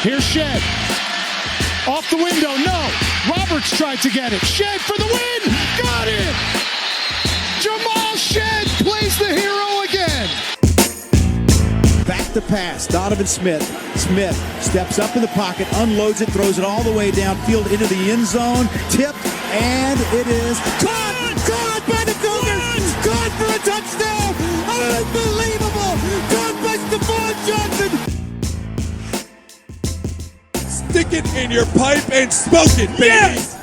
Here's Shed. Off the window, no. Roberts tried to get it. Shed for the win. Got it. Jamal Shed plays the hero again. Back to pass. Donovan Smith. Smith steps up in the pocket, unloads it, throws it all the way downfield into the end zone. Tipped, and it is caught. Caught by the Cougars. Caught for a touchdown. Unbelievable. Caught by Stephon Johnson. Stick it in your pipe and smoke it, baby. Yes!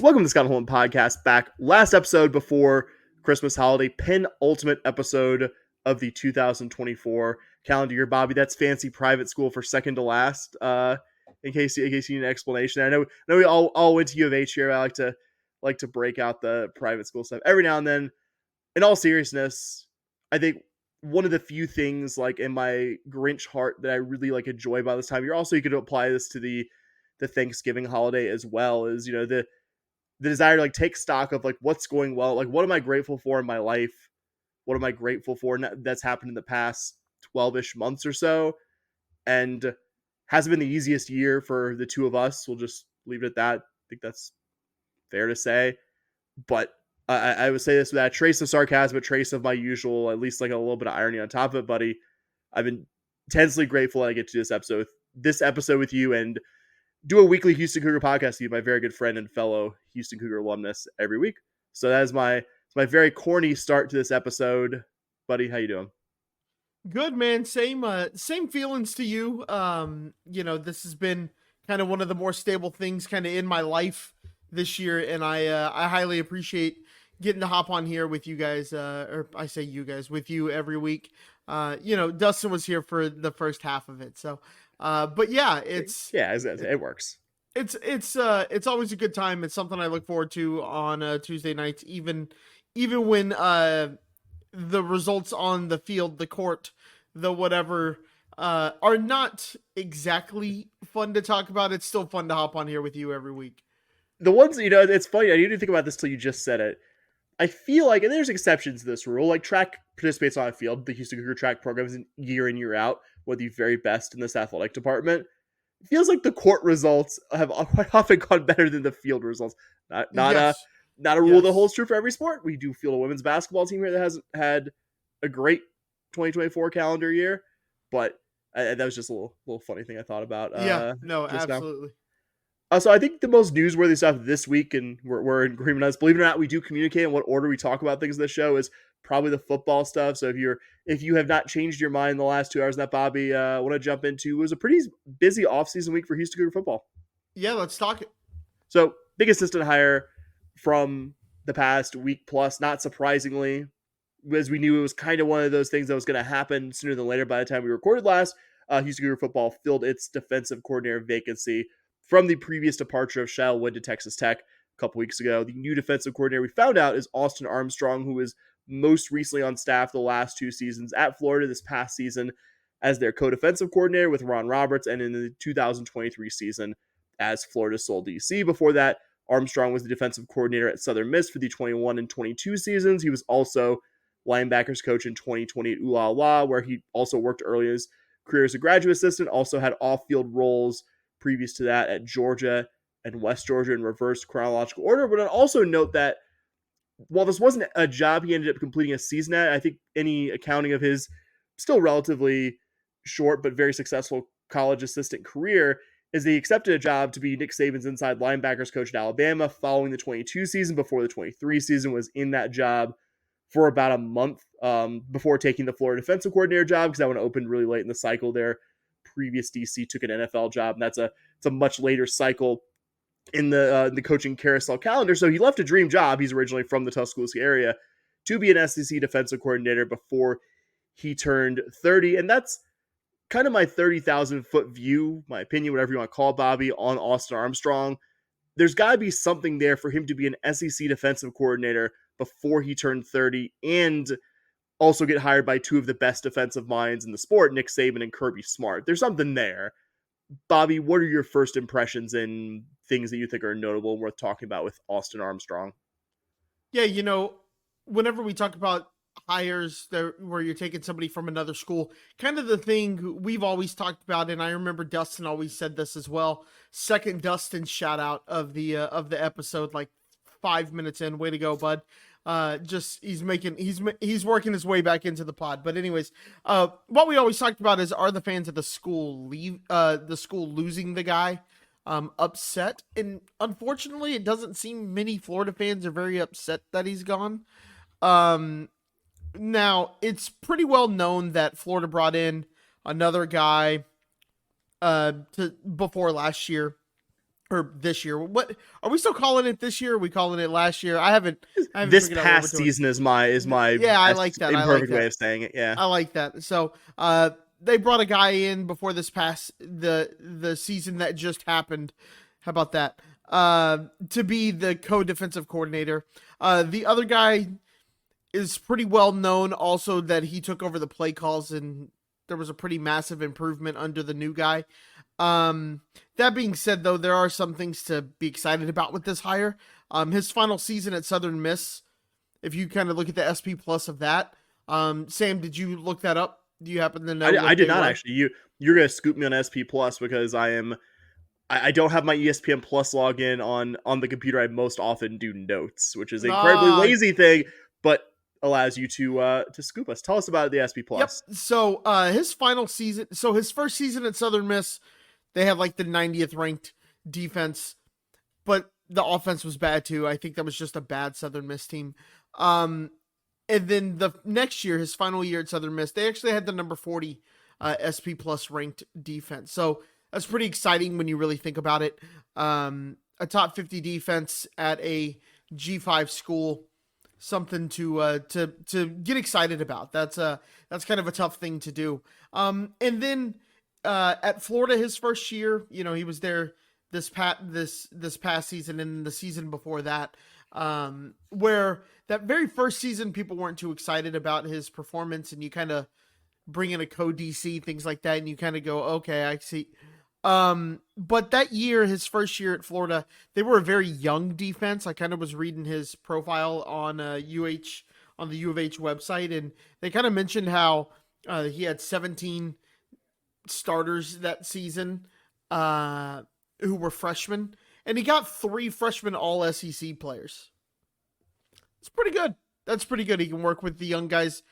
Welcome to the Scott Holland Podcast. Back last episode before Christmas holiday, penultimate episode of the 2024 calendar year. Bobby, that's fancy private school for second to last. In case you need an explanation, I know we all went to U of H here. I like to break out the private school stuff every now and then. In all seriousness, I think one of the few things like in my Grinch heart that I really like enjoy about this time of year. Also, you could apply this to the Thanksgiving holiday as well. Is the desire to like take stock of like what's going well, like what am I grateful for in my life? What am I grateful for that's happened in the past 12-ish months or so? And hasn't been the easiest year for the two of us. We'll just leave it at that. I think that's fair to say. But I would say this with a trace of sarcasm, a trace of my usual, at least like a little bit of irony on top of it, buddy. I've been intensely grateful that I get to this episode with you and do a weekly Houston Cougar podcast with you, my very good friend and fellow Houston Cougar alumnus every week. So that is my very corny start to this episode. Buddy, how you doing? Good, man. Same feelings to you. This has been kind of one of the more stable things kind of in my life this year, and I highly appreciate getting to hop on here with you guys, or I say you guys, with you every week. Dustin was here for the first half of it, so but yeah, it works. It's always a good time. It's something I look forward to on Tuesday nights, even when the results on the field, the court, the whatever are not exactly fun to talk about. It's still fun to hop on here with you every week. The ones, it's funny. I didn't think about this till you just said it. I feel like, and there's exceptions to this rule, like track participates on a field. The Houston Cougar track program is year in, year out, one of the very best in this athletic department. It feels like the court results have quite often gone better than the field results. Not a rule that holds true for every sport. We do field a women's basketball team here that hasn't had a great 2024 calendar year, but that was just a little funny thing I thought about. Absolutely. So I think the most newsworthy stuff this week, and we're in agreement on this, believe it or not, we do communicate in what order we talk about things in the show, is probably the football stuff. So if you have not changed your mind in the last 2 hours that Bobby want to jump into, it was a pretty busy offseason week for Houston Cougar football. Yeah, let's talk it. So big assistant hire from the past week plus, not surprisingly, as we knew it was kind of one of those things that was going to happen sooner than later. By the time we recorded last, Houston Cougar football filled its defensive coordinator vacancy from the previous departure of Shell Wood to Texas Tech a couple weeks ago. The new defensive coordinator we found out is Austin Armstrong, who was most recently on staff the last 2 seasons at Florida, this past season as their co-defensive coordinator with Ron Roberts, and in the 2023 season as Florida's sole DC. Before that, Armstrong was the defensive coordinator at Southern Miss for the 21 and 22 seasons. He was also linebackers coach in 2020 at ULA, where he also worked early in his career as a graduate assistant, also had off-field roles previous to that at Georgia and West Georgia in reverse chronological order. But I'd also note that while this wasn't a job he ended up completing a season at, I think any accounting of his still relatively short but very successful college assistant career is he accepted a job to be Nick Saban's inside linebackers coach at Alabama following the 22 season. Before the 23 season, was in that job for about a month before taking the Florida defensive coordinator job, because that one opened really late in the cycle. Their previous DC took an NFL job, and it's a much later cycle in the coaching carousel calendar. So he left a dream job. He's originally from the Tuscaloosa area to be an SEC defensive coordinator before he turned 30. And that's kind of my 30,000 foot view, my opinion, whatever you want to call it, Bobby, on Austin Armstrong. There's got to be something there for him to be an SEC defensive coordinator before he turned 30 and also get hired by 2 of the best defensive minds in the sport, Nick Saban and Kirby Smart. There's something there. Bobby, what are your first impressions and things that you think are notable and worth talking about with Austin Armstrong? Yeah, whenever we talk about hires where you're taking somebody from another school, kind of the thing we've always talked about, and I remember Dustin always said this as well. Second Dustin shout out of the episode, like 5 minutes in. Way to go, bud. Just he's working his way back into the pod. But anyways, what we always talked about is, are the fans of the school losing the guy upset? And unfortunately, it doesn't seem many Florida fans are very upset that he's gone. Now it's pretty well known that Florida brought in another guy before last year. Or this year. What are we still calling it this year? Or are we calling it last year? I haven't this past season is my yeah, I like that. Imperfect way of saying it. Yeah. I like that. So they brought a guy in before this past the season that just happened. How about that? To be the co-defensive coordinator. The other guy is pretty well known also that he took over the play calls, and there was a pretty massive improvement under the new guy. That being said, though, there are some things to be excited about with this hire. His final season at Southern Miss, if you kind of look at the SP Plus of that. Sam, did you look that up? Do you happen to know? I did not actually. You're gonna scoop me on SP Plus because I don't have my ESPN Plus login on the computer. I most often do notes, which is an incredibly lazy thing, but allows you to scoop us. Tell us about the SP Plus. Yep. So his final season, so his first season at Southern Miss, they have like the 90th ranked defense, but the offense was bad too. I think that was just a bad Southern Miss team. And then the next year, his final year at Southern Miss, they actually had the number 40 SP Plus ranked defense. So that's pretty exciting when you really think about it. A top 50 defense at a G5 school, something to get excited about. That's kind of a tough thing to do. And then at Florida, his first year, he was there this past season and the season before that, where that very first season people weren't too excited about his performance, and you kind of bring in a co-DC, things like that, and you kind of go, okay, I see. But that year, his first year at Florida, they were a very young defense. I kind of was reading his profile on the U of H website, and they kind of mentioned how he had 17 starters that season who were freshmen, and he got 3 freshman all SEC players. It's pretty good. That's pretty good. He can work with the young guys.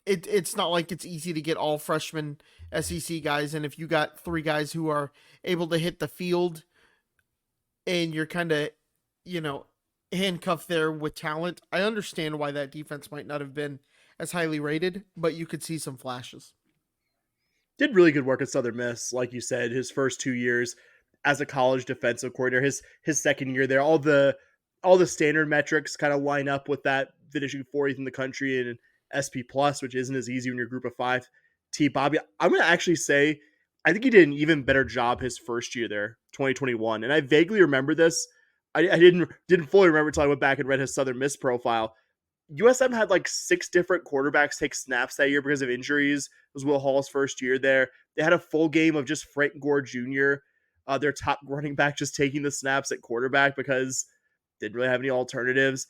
It's not like it's easy to get all freshman SEC guys, and if you got 3 guys who are able to hit the field and you're kind of, handcuffed there with talent, I understand why that defense might not have been as highly rated, but you could see some flashes. Did really good work at Southern Miss, like you said. His first 2 years as a college defensive coordinator, his second year there, all the standard metrics kind of line up with that, finishing 40th in the country and SP Plus, which isn't as easy when you're Group of 5. Bobby, I'm going to actually say I think he did an even better job his first year there, 2021. And I vaguely remember this. I didn't fully remember until I went back and read his Southern Miss profile. USM had like 6 different quarterbacks take snaps that year because of injuries. It was Will Hall's first year there. They had a full game of just Frank Gore Jr., their top running back, just taking the snaps at quarterback because they didn't really have any alternatives.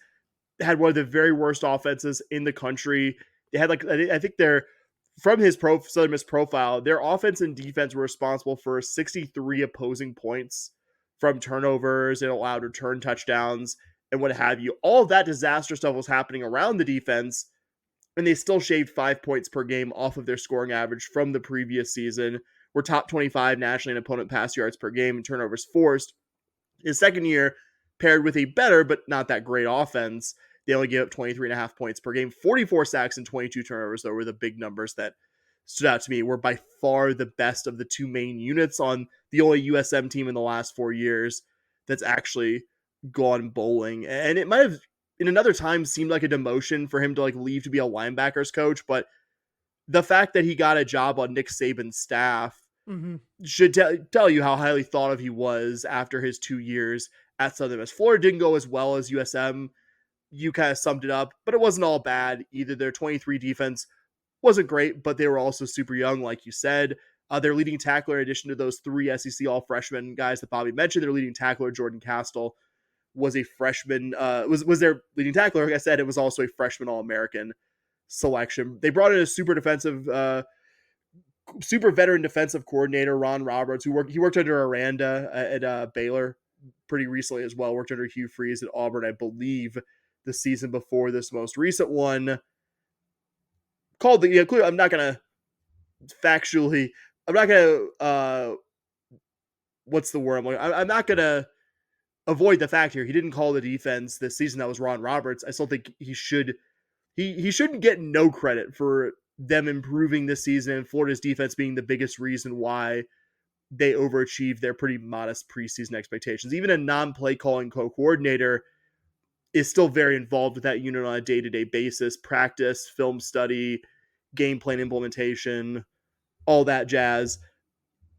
They had one of the very worst offenses in the country. They had I think they're, from his Southern Miss profile, their offense and defense were responsible for 63 opposing points from turnovers and allowed return touchdowns and what have you. All of that disaster stuff was happening around the defense, and they still shaved 5 points per game off of their scoring average from the previous season. Were top 25 nationally in opponent pass yards per game and turnovers forced. His second year, paired with a better but not that great offense, they only gave up 23.5 points per game. 44 sacks and 22 turnovers, though, were the big numbers that stood out to me. Were by far the best of the 2 main units on the only USM team in the last 4 years that's actually gone bowling. And it might have, in another time, seemed like a demotion for him to leave to be a linebackers coach, but the fact that he got a job on Nick Saban's staff should tell you how highly thought of he was after his 2 years at Southern Miss. Florida didn't go as well as USM. You kind of summed it up, but it wasn't all bad either. Their 23 defense wasn't great, but they were also super young, like you said. Their leading tackler, in addition to those 3 SEC all-freshman guys that Bobby mentioned, their leading tackler, Jordan Castle, was a freshman, was their leading tackler. Like I said, it was also a freshman All-American selection. They brought in a super veteran defensive coordinator, Ron Roberts, he worked under Aranda at Baylor pretty recently as well. Worked under Hugh Freeze at Auburn, I believe, the season before this most recent one. I'm not gonna what's the word? I'm not gonna avoid the fact here. He didn't call the defense this season. That was Ron Roberts. I still think he shouldn't get no credit for them improving this season and Florida's defense being the biggest reason why they overachieved their pretty modest preseason expectations. Even a non-play calling co-coordinator is still very involved with that unit on a day-to-day basis, practice, film study, game plan implementation, all that jazz.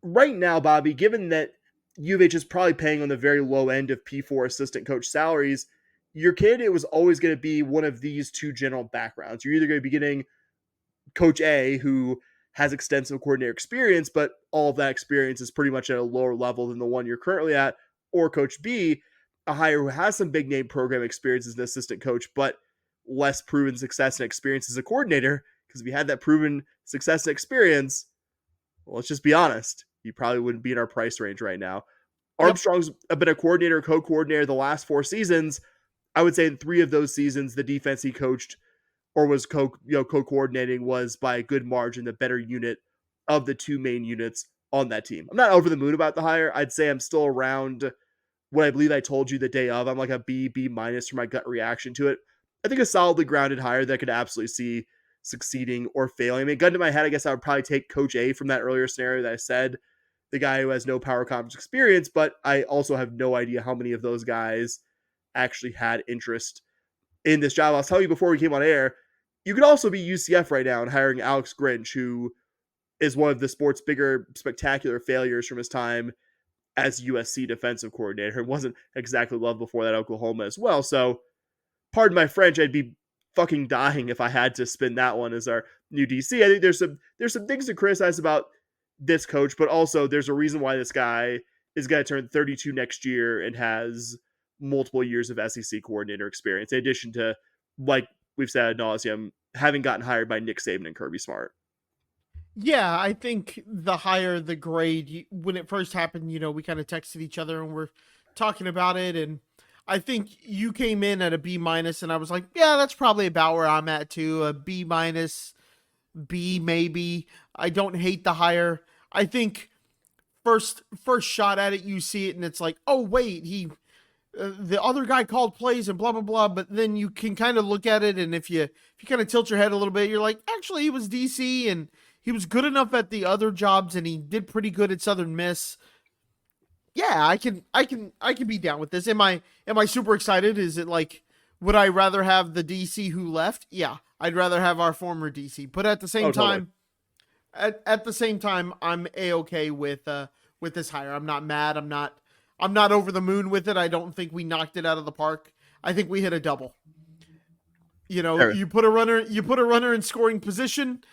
Right now, Bobby, given that U of H is probably paying on the very low end of P4 assistant coach salaries, your candidate was always going to be one of these two general backgrounds. You're either going to be getting Coach A, who has extensive coordinator experience, but all of that experience is pretty much at a lower level than the one you're currently at, or Coach B, a hire who has some big name program experience as an assistant coach, but less proven success and experience as a coordinator. Because if you had that proven success and experience, well, let's just be honest, you probably wouldn't be in our price range right now. Armstrong's been a coordinator, co-coordinator the last 4 seasons. I would say in 3 of those seasons, the defense he coached or was co-coordinating was by a good margin the better unit of the 2 main units on that team. I'm not over the moon about the hire. I'd say I'm still around what I believe I told you the day of. I'm like a B minus for my gut reaction to it. I think a solidly grounded hire that I could absolutely see succeeding or failing. I mean, gun to my head, I guess I would probably take Coach A from that earlier scenario that I said, the guy who has no power conference experience, but I also have no idea how many of those guys actually had interest in this job. I'll tell you before we came on air, you could also be UCF right now and hiring Alex Grinch, who is one of the sport's bigger spectacular failures from his time as USC defensive coordinator. It wasn't exactly loved before that Oklahoma as well. So, pardon my French, I'd be fucking dying if I had to spin that one as our new DC. I think there's some things to criticize about this coach, but also there's a reason why this guy is going to turn 32 next year and has multiple years of SEC coordinator experience, in addition to, like we've said ad nauseum, having gotten hired by Nick Saban and Kirby Smart. Yeah, I think the higher the grade, when it first happened, we kind of texted each other and we're talking about it. And I think you came in at a B minus and I was like, yeah, that's probably about where I'm at too. A B minus, B maybe. I don't hate the hire. I think first shot at it, you see it and it's like, oh wait, the other guy called plays and blah, blah, blah. But then you can kind of look at it. And if you kind of tilt your head a little bit, you're like, actually he was DC and he was good enough at the other jobs and he did pretty good at Southern Miss. Yeah, I can be down with this. Am I super excited? Is it like, would I rather have the DC who left? Yeah, I'd rather have our former DC. But at the same time, at the same time, I'm A-okay with this hire. I'm not mad. I'm not over the moon with it. I don't think we knocked it out of the park. I think we hit a double. You put a runner in scoring position.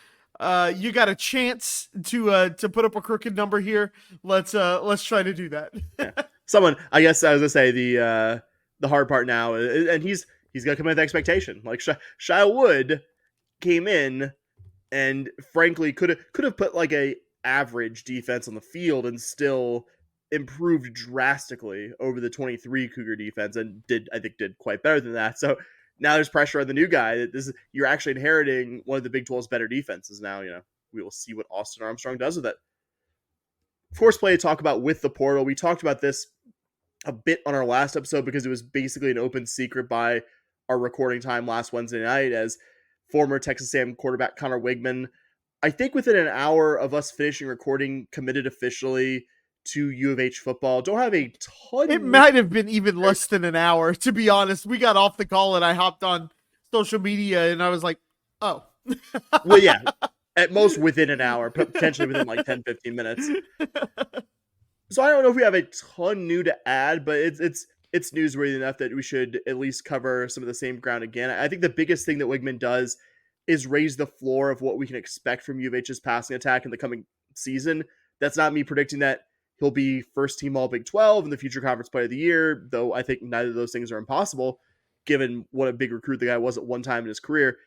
You got a chance to put up a crooked number here. Let's try to do that. Yeah. Someone, I guess I was gonna say the hard part now, and he's gonna come in with expectation. Like Shia Wood came in and frankly could have put like a average defense on the field and still improved drastically over the 23 Cougar defense and did quite better than that. So now there's pressure on the new guy. You're actually inheriting one of the Big 12's better defenses. Now, we will see what Austin Armstrong does with it. Of course, play to talk about with the portal. We talked about this a bit on our last episode because it was basically an open secret by our recording time last Wednesday night, as former Texas A&M quarterback Conner Weigman, I think within an hour of us finishing recording, committed officially to U of H football. Don't have a ton. It might have been even less than an hour, to be honest. We got off the call and I hopped on social media and I was like, oh. Well, yeah, at most within an hour, potentially within like 10, 15 minutes. So I don't know if we have a ton new to add, but it's newsworthy enough that we should at least cover some of the same ground again. I think the biggest thing that Weigman does is raise the floor of what we can expect from U of H's passing attack in the coming season. That's not me predicting that he'll be first team all Big 12 and the future conference player of the year, though I think neither of those things are impossible given what a big recruit the guy was at one time in his career.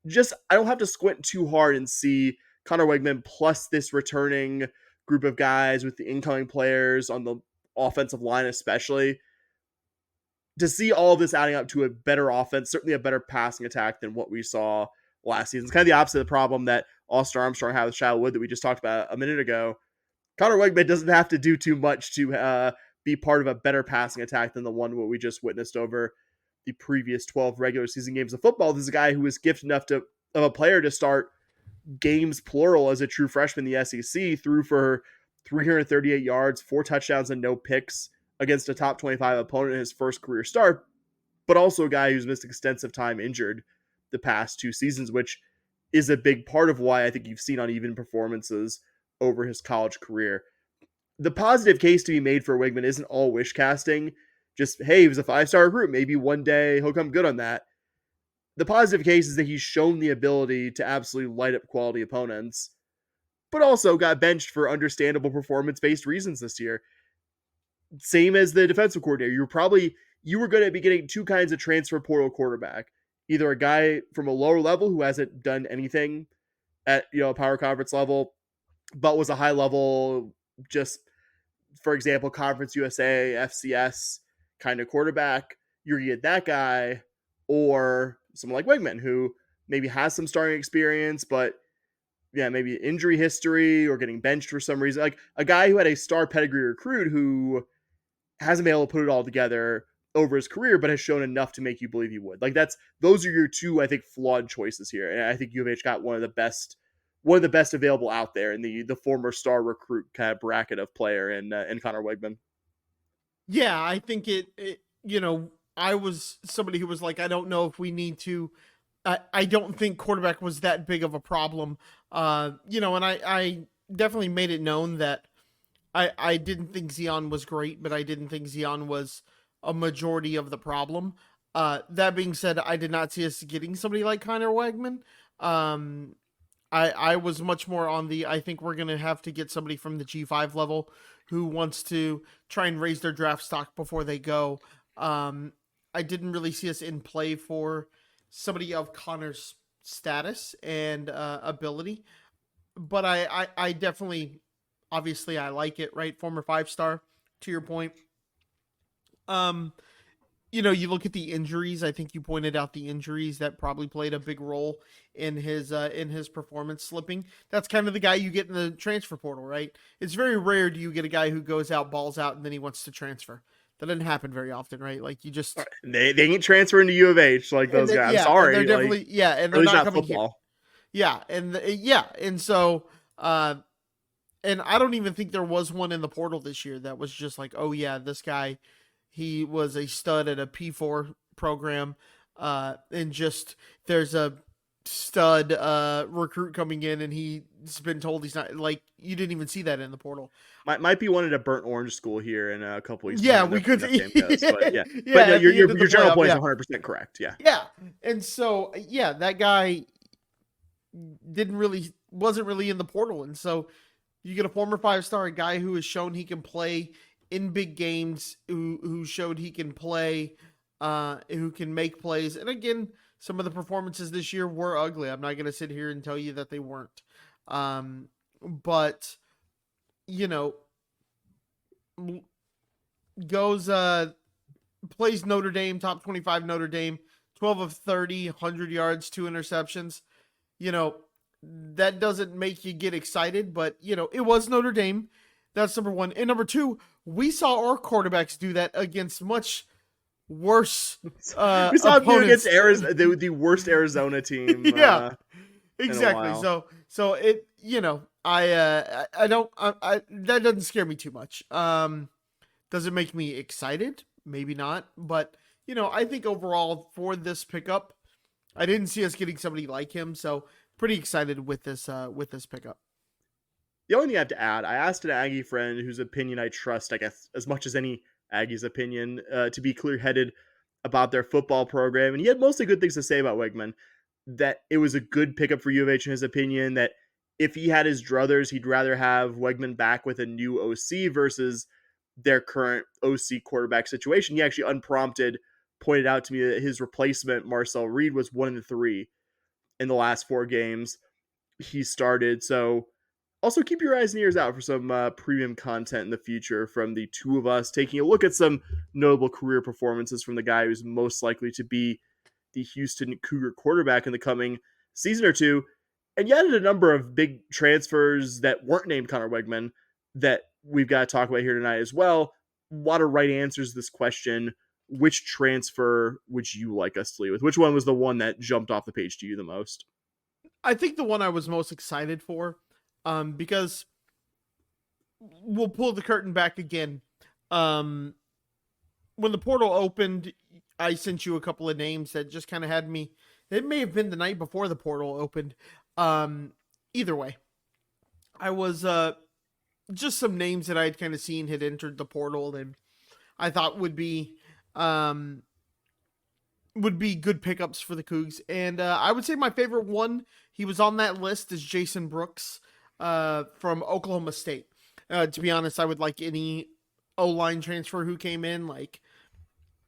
I don't have to squint too hard and see Conner Weigman plus this returning group of guys with the incoming players on the offensive line, especially to see all of this adding up to a better offense, certainly a better passing attack than what we saw last season. It's kind of the opposite of the problem that Austin Armstrong had with Shao Wood that we just talked about a minute ago. Conner Weigman doesn't have to do too much to be part of a better passing attack than the one what we just witnessed over the previous 12 regular season games of football. This is a guy who was gifted enough of a player to start games plural as a true freshman in the SEC, threw for 338 yards, 4 touchdowns, and no picks against a top 25 opponent in his first career start, but also a guy who's missed extensive time injured the past 2 seasons, which is a big part of why I think you've seen uneven performances over his college career. The positive case to be made for Weigman isn't all wish casting. Just, hey, he was a 5-star recruit. Maybe one day he'll come good on that. The positive case is that he's shown the ability to absolutely light up quality opponents, but also got benched for understandable performance-based reasons this year. Same as the defensive coordinator. You were going to be getting 2 kinds of transfer portal quarterback. Either a guy from a lower level who hasn't done anything at a power conference level, but was a high level, just for example, Conference USA, FCS kind of quarterback. You're going to get that guy, or someone like Weigman, who maybe has some starting experience, but maybe injury history or getting benched for some reason. Like a guy who had a star pedigree recruit who hasn't been able to put it all together over his career, but has shown enough to make you believe he would. Like those are your 2, I think, flawed choices here. And I think U of H got one of the best available out there in the former star recruit kind of bracket of player in Conner Weigman. Yeah, I think I was somebody who was like, I don't know if we need to. I don't think quarterback was that big of a problem. And I definitely made it known that I didn't think Zion was great, but I didn't think Zion was a majority of the problem. That being said, I did not see us getting somebody like Conner Weigman. I was much more on I think we're going to have to get somebody from the G5 level who wants to try and raise their draft stock before they go. I didn't really see us in play for somebody of Connor's status and ability, but I definitely, obviously I like it, right? Former 5-star, to your point. You look at the injuries. I think you pointed out the injuries that probably played a big role in his performance slipping. That's kind of the guy you get in the transfer portal, right? It's very rare do you get a guy who goes out, balls out, and then he wants to transfer. That doesn't happen very often, right? Like you just they ain't transferring to U of H like those guys. Yeah, I'm sorry, they're definitely and they're not coming football. Here. And so and I don't even think there was one in the portal this year that was just like, oh yeah, this guy, he was a stud at a P4 program, and just there's a stud recruit coming in and he's been told he's not. Like, you didn't even see that in the portal. Might be one at a burnt orange school here in a couple weeks. Yeah, we could. But no, your general point is 100% correct. Yeah, and so that guy wasn't really in the portal, and so you get a former 5-star, a guy who has shown he can play in big games, who showed he can play, who can make plays. And again, some of the performances this year were ugly. I'm not going to sit here and tell you that they weren't. But, plays Notre Dame, top 25 Notre Dame, 12 of 30, 100 yards, 2 interceptions. That doesn't make you get excited, but, it was Notre Dame. That's number 1. And number 2, we saw our quarterbacks do that against much worse we saw him against Arizona, the worst Arizona team. Yeah, exactly. So it, I don't, that doesn't scare me too much. Does it make me excited? Maybe not. But, I think overall for this pickup, I didn't see us getting somebody like him. So pretty excited with this pickup. The only thing I have to add, I asked an Aggie friend whose opinion I trust, I guess, as much as any Aggie's opinion, to be clear-headed about their football program. And he had mostly good things to say about Weigman, that it was a good pickup for U of H in his opinion, that if he had his druthers, he'd rather have Weigman back with a new OC versus their current OC quarterback situation. He actually unprompted pointed out to me that his replacement, Marcel Reed, was 1 in 3 in the last 4 games he started. So also keep your eyes and ears out for some premium content in the future from the two of us, taking a look at some notable career performances from the guy who's most likely to be the Houston Cougar quarterback in the coming season or two. And yet a number of big transfers that weren't named Conner Weigman that we've got to talk about here tonight as well. A lot of right answers to this question. Which transfer would you like us to lead with? Which one was the one that jumped off the page to you the most? I think the one I was most excited for, because we'll pull the curtain back again. When the portal opened, I sent you a couple of names that just kind of had me. It may have been the night before the portal opened. Either way, I was just some names that I'd kind of seen had entered the portal and I thought would be good pickups for the Cougs. And I would say my favorite one, he was on that list, is Jason Brooks from Oklahoma State. To be honest, I would like any O-line transfer who came in. Like,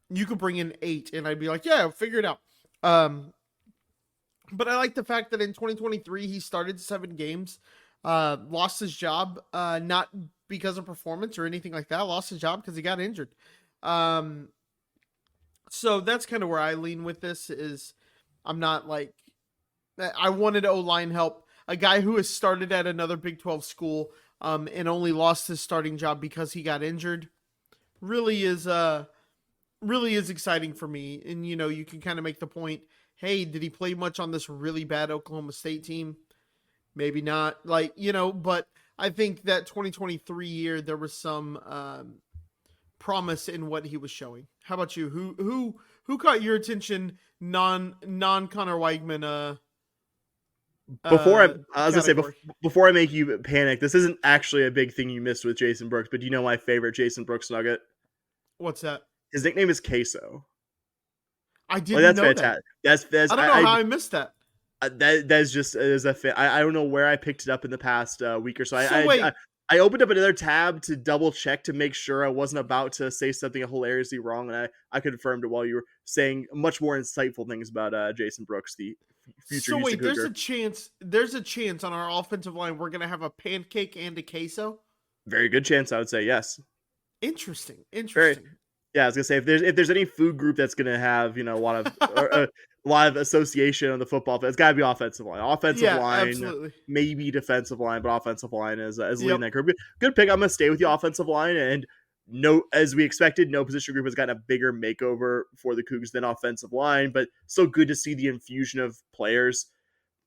you could bring in 8 and I'd be like, yeah, figure it out. But I like the fact that in 2023, he started 7 games, lost his job, not because of performance or anything like that, lost his job because he got injured. So that's kind of where I lean with this. Is I'm not like, I wanted O-line help. A guy who has started at another Big 12 school and only lost his starting job because he got injured really is exciting for me. And, you know, you can kind of make the point, hey, did he play much on this really bad Oklahoma State team? Maybe not. Like, you know, but I think that 2023 year, there was some promise in what he was showing. How about you? Who caught your attention non Conner Weigman? Before I make you panic, this isn't actually a big thing you missed with Jason Brooks, but do you know my favorite Jason Brooks nugget? What's that? His nickname is Queso. I didn't know fantastic. that. That's I don't know how I missed that. That's just as a fan. I don't know where I picked it up in the past week or so. Wait. I opened up another tab to double check to make sure I wasn't about to say something hilariously wrong, and I confirmed it while you were saying much more insightful things about Jason Brooks, the future. So wait, Cougar. there's a chance on our offensive line we're gonna have a pancake and a queso. Very good chance, I would say, yes. Interesting. Yeah, I was gonna say if there's any food group that's gonna have, you know, a lot of association on the football field, it's gotta be offensive line. Line, absolutely. Maybe defensive line, but offensive line is leading that group. Good pick. I'm gonna stay with the offensive line, and as we expected, no position group has gotten a bigger makeover for the Cougs than offensive line, but so good to see the infusion of players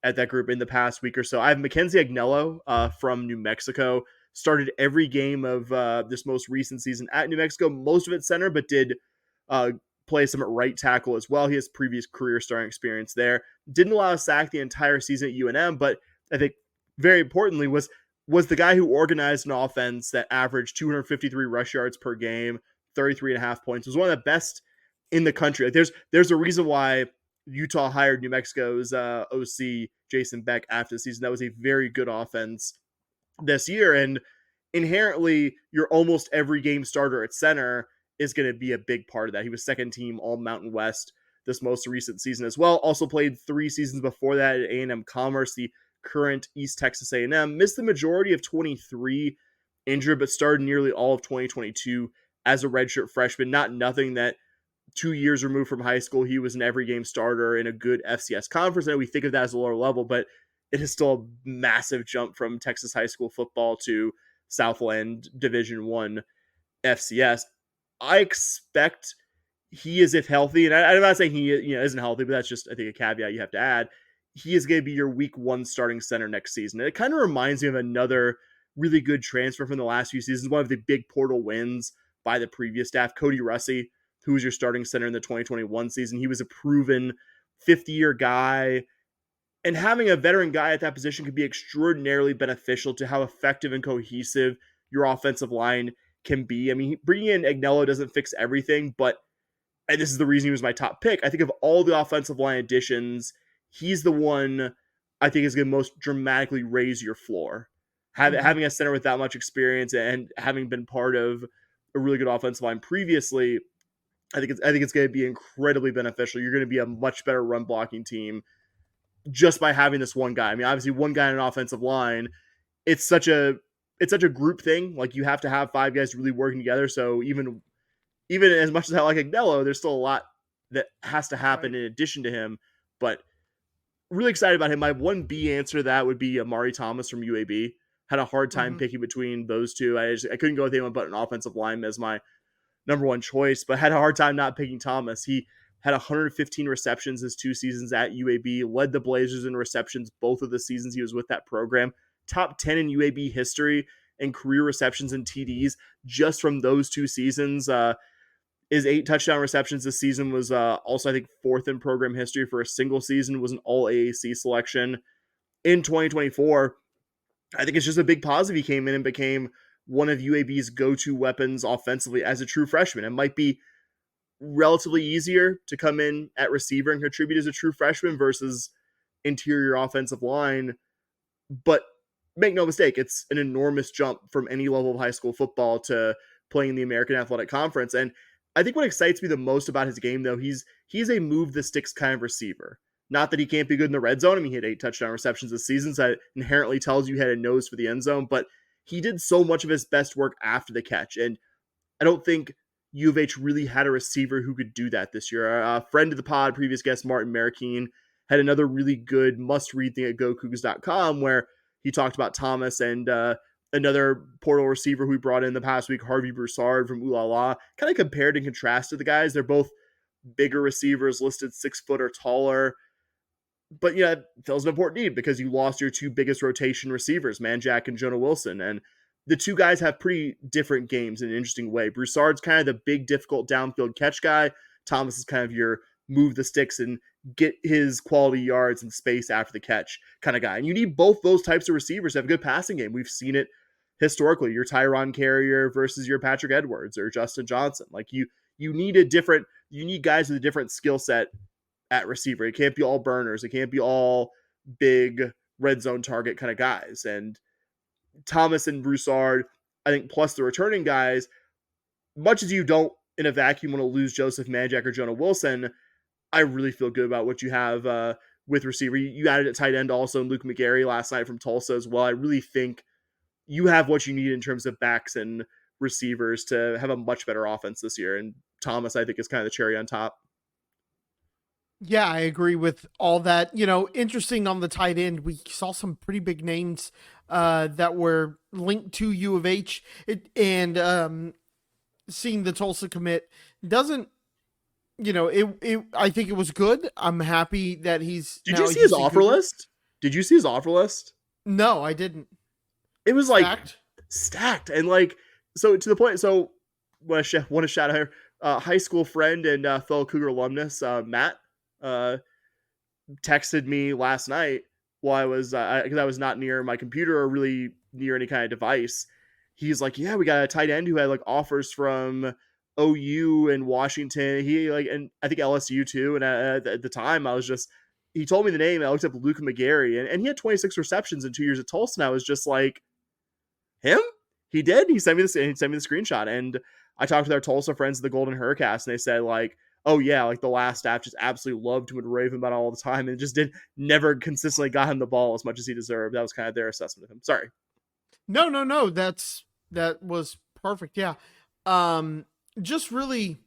at that group in the past week or so. I have Mackenzie Agnello from New Mexico. Started every game of this most recent season at New Mexico, most of it center, but did play some at right tackle as well. He has previous career starting experience there. Didn't allow a sack the entire season at UNM, but I think very importantly was the guy who organized an offense that averaged 253 rush yards per game, 33.5 points. Was one of the best in the country. Like there's a reason why Utah hired New Mexico's OC Jason Beck after the season. That was a very good offense this year, and inherently your almost every game starter at center is going to be a big part of that. He was second team all Mountain West this most recent season as well. Also played 3 seasons before that at A&M Commerce, the current East Texas A&M. Missed the majority of 23 injured, but started nearly all of 2022 as a redshirt freshman. Not nothing that 2 years removed from high school, he was an every game starter in a good FCS conference. I know we think of that as a lower level, but it is still a massive jump from Texas high school football to Southland Division I FCS. I expect he is, if healthy, and I'm not saying he isn't healthy, but that's just, I think, a caveat you have to add. He is going to be your week 1 starting center next season. And it kind of reminds me of another really good transfer from the last few seasons, one of the big portal wins by the previous staff, Cody Russi, who was your starting center in the 2021 season. He was a proven 50-year guy. And having a veteran guy at that position could be extraordinarily beneficial to how effective and cohesive your offensive line can be. I mean, bringing in Agnello doesn't fix everything, but, and this is the reason he was my top pick, I think of all the offensive line additions, he's the one I think is going to most dramatically raise your floor. Having a center with that much experience and having been part of a really good offensive line previously, I think it's going to be incredibly beneficial. You're going to be a much better run blocking team just by having this one guy. I mean, obviously one guy in an offensive line, it's such a group thing. Like you have to have 5 guys really working together. So even as much as I like Agnello, there's still a lot that has to happen in addition to him. But really excited about him. My 1B answer to that would be Amari Thomas from UAB. Had a hard time picking between those two. I couldn't go with anyone but an offensive lineman as my number one choice, but had a hard time not picking Thomas. He had 115 receptions his 2 seasons at UAB, led the Blazers in receptions both of the seasons he was with that program. Top 10 in UAB history and career receptions and TDs just from those 2 seasons. His 8 touchdown receptions this season was also, I think, 4th in program history for a single season, was an all AAC selection. In 2024, I think it's just a big positive. He came in and became one of UAB's go-to weapons offensively as a true freshman. It might be relatively easier to come in at receiver and contribute as a true freshman versus interior offensive line. But make no mistake, it's an enormous jump from any level of high school football to playing in the American Athletic Conference. And I think what excites me the most about his game, though, he's a move the sticks kind of receiver. Not that he can't be good in the red zone. I mean, he had 8 touchdown receptions this season, so that inherently tells you he had a nose for the end zone. But he did so much of his best work after the catch. And I don't think U of H really had a receiver who could do that this year. A friend of the pod, previous guest Martin Marroquin, had another really good must-read thing at GoCougars.com where he talked about Thomas and another portal receiver who we brought in the past week, Harvey Broussard from Ooh La La, kind of compared and contrasted the guys. They're both bigger receivers, listed 6 foot or taller. But yeah, it fills an important need because you lost your 2 biggest rotation receivers, Manjack and Jonah Wilson. And the 2 guys have pretty different games in an interesting way. Broussard's kind of the big, difficult downfield catch guy. Thomas is kind of your move the sticks and get his quality yards and space after the catch kind of guy. And you need both those types of receivers to have a good passing game. We've seen it historically. Your Tyron Carrier versus your Patrick Edwards or Justin Johnson. Like you need guys with a different skill set at receiver. It can't be all burners. It can't be all big red zone target kind of guys. And Thomas and Broussard, I think, plus the returning guys, much as you don't in a vacuum want to lose Joseph Manjack or Jonah Wilson, I really feel good about what you have with receiver. You added at tight end also in Luke McGarry last night from Tulsa as well. I really think you have what you need in terms of backs and receivers to have a much better offense this year. And Thomas, I think, is kind of the cherry on top. Yeah, I agree with all that. Interesting on the tight end, we saw some pretty big names that were linked to U of H. And seeing the Tulsa commit doesn't, I think it was good. I'm happy that he's. Did you see his offer list? Did you see his offer list? No, I didn't. It was stacked. And so to the point. So want to shout out her high school friend and fellow Cougar alumnus, Matt. Texted me last night while I was because I was not near my computer or really near any kind of device. He's like, yeah, we got a tight end who had offers from OU and Washington. He and I think LSU too. And at the time, he told me the name. I looked up Luke McGarry, and he had 26 receptions in 2 years at Tulsa. And I was just like, him? He did. He sent me the screenshot, and I talked with our Tulsa friends of the Golden Hurricast, and they said oh yeah, the last staff just absolutely loved him and raved about all the time, and just never consistently got him the ball as much as he deserved. That was kind of their assessment of him. Sorry. No. That was perfect. Yeah. Just really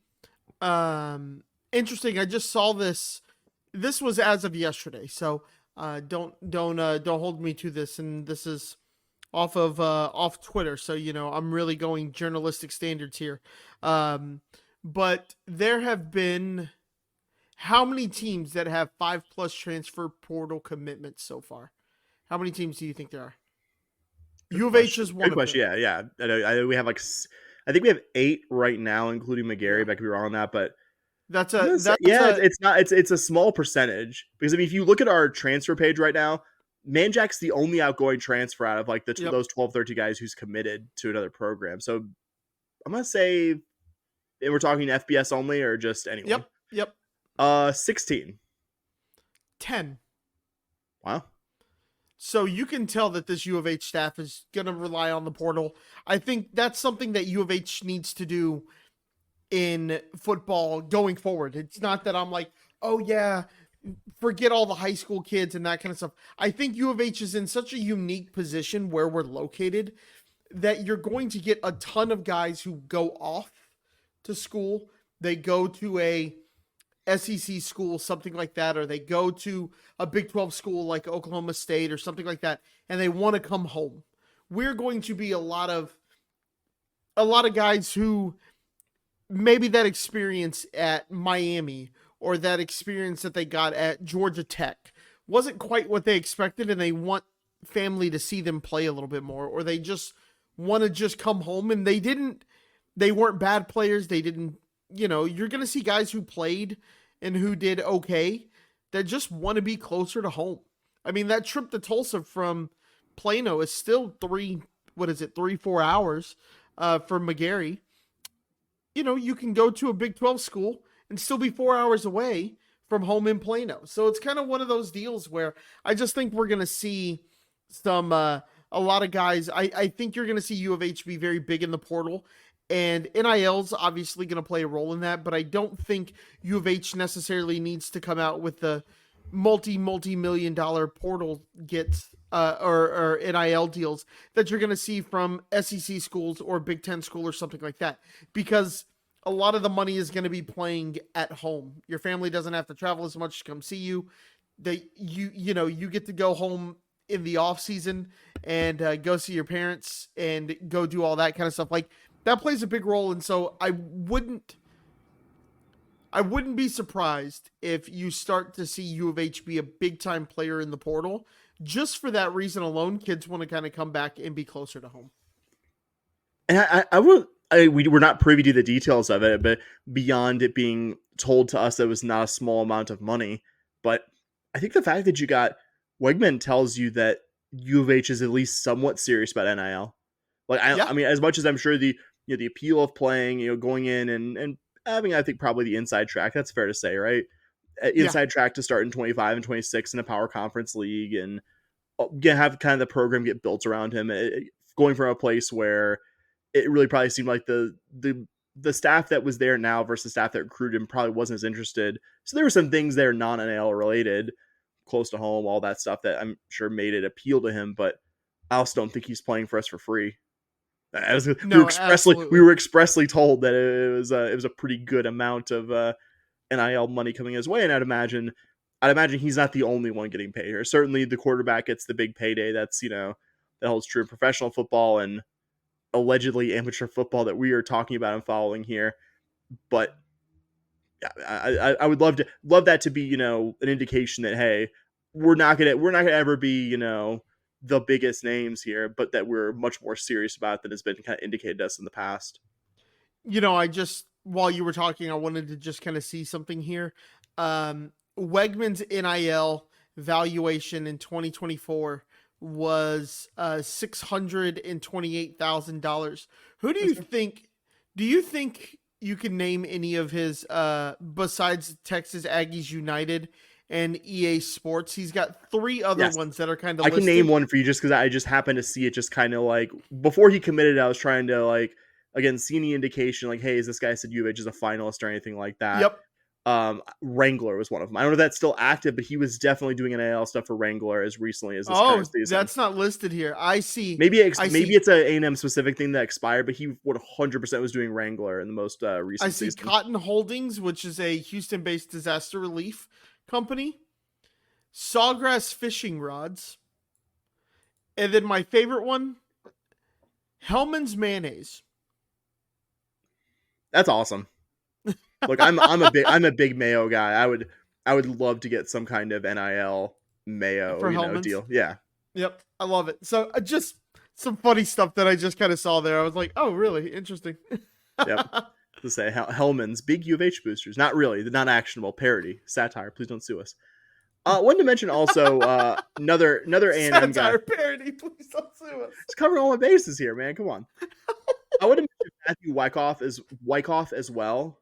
interesting. I just saw this. This was as of yesterday, so don't hold me to this. And this is off Twitter, so I'm really going journalistic standards here. But there have been how many teams that have 5+ transfer portal commitments so far? How many teams do you think there are? U of H is one. Good question. Yeah. I know we have I think we have 8 right now, including McGarry. I could be wrong on that, but it's a small percentage because if you look at our transfer page right now, Manjack's the only outgoing transfer out of those 12, 13 guys who's committed to another program. So I'm gonna say, and we're talking FBS only or just anyone. Yep. 16. 10. Wow. So you can tell that this U of H staff is going to rely on the portal. I think that's something that U of H needs to do in football going forward. It's not that I'm like, oh yeah, forget all the high school kids and that kind of stuff. I think U of H is in such a unique position where we're located that you're going to get a ton of guys who go off to school. They go to a SEC school, something like that, or they go to a Big 12 school like Oklahoma State or something like that, and they want to come home. We're going to be a lot of guys who maybe that experience at Miami or that experience that they got at Georgia Tech wasn't quite what they expected, and they want family to see them play a little bit more, or they just want to just come home. And they weren't bad players. They didn't, you're going to see guys who played and who did okay that just want to be closer to home. I mean, that trip to Tulsa from Plano is still 3-4 hours from McGarry. You can go to a Big 12 school and still be 4 hours away from home in Plano. So it's kind of one of those deals where I just think we're going to see a lot of guys. I think you're going to see U of H be very big in the portal, and NIL's obviously going to play a role in that, but I don't think U of H necessarily needs to come out with the multi-million dollar portal gets or NIL deals that you're going to see from SEC schools or Big Ten school or something like that, because a lot of the money is going to be playing at home. Your family doesn't have to travel as much to come see you. You get to go home in the off season and go see your parents and go do all that kind of stuff. Like, that plays a big role. And so I wouldn't be surprised if you start to see U of H be a big time player in the portal. Just for that reason alone, kids want to kind of come back and be closer to home. And we're not privy to the details of it, but beyond it being told to us that it was not a small amount of money. But I think the fact that you got Weigman tells you that U of H is at least somewhat serious about NIL. Like, I mean, as much as I'm sure the appeal of playing, going in and having, I think, probably the inside track, that's fair to say, right? Inside track to start in 25 and 26 in a power conference league, and have kind of the program get built around him, going from a place where it really probably seemed like the staff that was there now versus staff that recruited him probably wasn't as interested. So there were some things there non-NIL related, close to home, all that stuff that I'm sure made it appeal to him, but I also don't think he's playing for us for free. We were expressly told that it was a pretty good amount of NIL money coming his way, and I'd imagine he's not the only one getting paid here. Certainly the quarterback gets the big payday. That's that holds true in professional football and allegedly amateur football that we are talking about and following here. But I would love that to be an indication that, hey, we're not gonna ever be the biggest names here, but that we're much more serious about than has been kind of indicated to us in the past. While you were talking, I wanted to just kind of see something here. Weigman's NIL valuation in 2024 was $628,000. Who do you think? Do you think you can name any of his besides Texas Aggies United and EA Sports? He's got three other ones that are kind of. I can name one for you just because I just happened to see it. Just kind of like before he committed, I was trying to again see any indication hey, is this guy said U of H is a finalist or anything like that? Yep. Wrangler was one of them. I don't know if that's still active, but he was definitely doing NIL stuff for Wrangler as recently as this current season. That's not listed here. I see. Maybe it's an A&M specific thing that expired, but he 100% was doing Wrangler in the most recent season. I see Cotton Holdings, which is a Houston-based disaster relief company. Sawgrass Fishing Rods. And then my favorite one, Hellman's Mayonnaise. That's awesome. Look, I'm a big mayo guy. I would love to get some kind of NIL mayo deal. Yeah. Yep. I love it. So just some funny stuff that I just kind of saw there. I was like, oh, really? Interesting. Yep. To say Hellman's big U of H boosters. Not really. The non-actionable parody. Satire. Please don't sue us. One to mention also another A&M guy. Satire parody. Please don't sue us. Just covering all my bases here, man. Come on. I would have mentioned Matthew Wyckoff as well.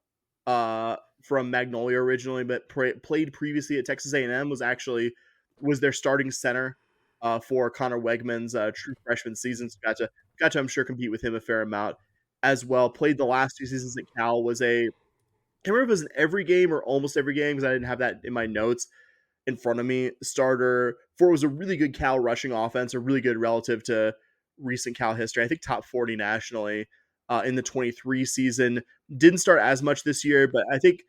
From Magnolia originally, but played previously at Texas A&M, was their starting center for Conner Weigman's true freshman season. So got to I'm sure compete with him a fair amount as well. Played the last 2 seasons at Cal. I can't remember if it was in every game or almost every game because I didn't have that in my notes. in front of me, starter for what was a really good Cal rushing offense, or really good relative to recent Cal history. I think top 40 nationally in the 23 season. Didn't start as much this year, but I think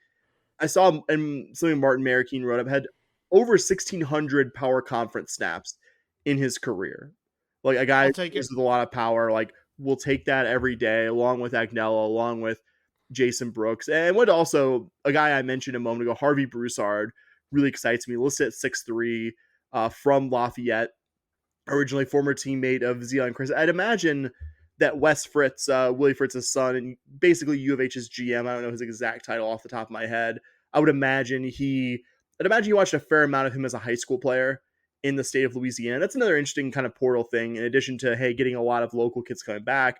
I saw him, and something Martin Marroquin wrote up, had over 1,600 power conference snaps in his career. Like a guy I'll take it. with a lot of power, like will take that every day, along with Agnello, along with Jason Brooks, and what also a guy I mentioned a moment ago, Harvey Broussard, really excites me. Listed at 6'3", from Lafayette, originally former teammate of Zeon Chris. I'd imagine that Wes Fritz, Willie Fritz's son, and basically U of H's GM, I don't know his exact title off the top of my head. I'd imagine he watched a fair amount of him as a high school player in the state of Louisiana. That's another interesting kind of portal thing, in addition to, hey, getting a lot of local kids coming back.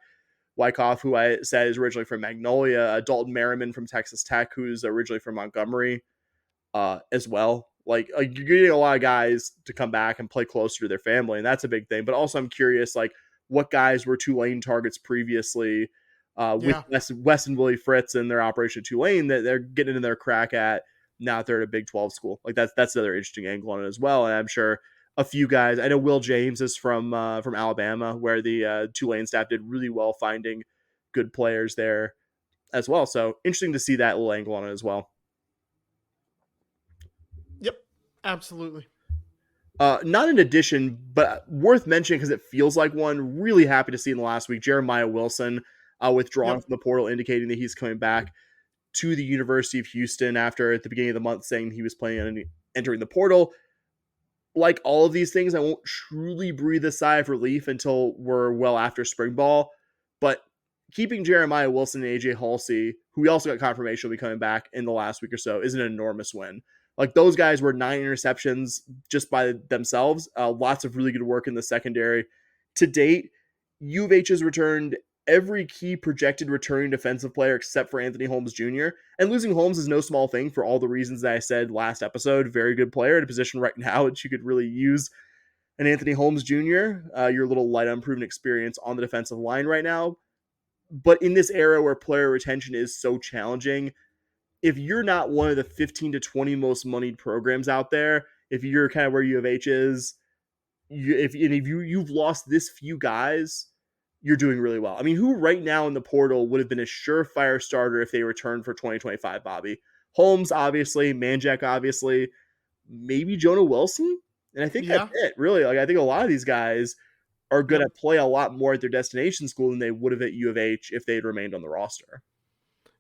Wyckoff, who I said is originally from Magnolia, Dalton Merriman from Texas Tech, who's originally from Montgomery, as well. Like you're getting a lot of guys to come back and play closer to their family, and that's a big thing. But also, I'm curious, like what guys were Tulane targets previously, with Wes and Willie Fritz and their operation at Tulane, that they're getting in their crack at now that they're at a Big 12 school. Like that's another interesting angle on it as well. And I'm sure a few guys. I know Will James is from Alabama, where the Tulane staff did really well finding good players there as well. So interesting to see that little angle on it as well. Yep, absolutely. Not an addition, but worth mentioning because it feels like one. Really happy to see in the last week Jeremiah Wilson withdrawn from the portal, indicating that he's coming back to the University of Houston after at the beginning of the month saying he was planning on entering the portal. Like all of these things, I won't truly breathe a sigh of relief until we're well after spring ball. But keeping Jeremiah Wilson and AJ Halsey, who we also got confirmation will be coming back in the last week or so, is an enormous win. Like those guys were 9 interceptions just by themselves. Lots of really good work in the secondary. To date, U of H has returned every key projected returning defensive player except for Anthony Holmes Jr. And losing Holmes is no small thing for all the reasons that I said last episode. Very good player at a position right now that you could really use an Anthony Holmes Jr., your little light unproven experience on the defensive line right now. But in this era where player retention is so challenging, if you're not one of the 15 to 20 most moneyed programs out there, if you're kind of where U of H is, if you've lost this few guys, you're doing really well. I mean, who right now in the portal would have been a surefire starter if they returned for 2025, Bobby? Holmes, obviously. Manjack, obviously. Maybe Jonah Wilson? And I think that's it, really. Like, I think a lot of these guys are going to play a lot more at their destination school than they would have at U of H if they had remained on the roster.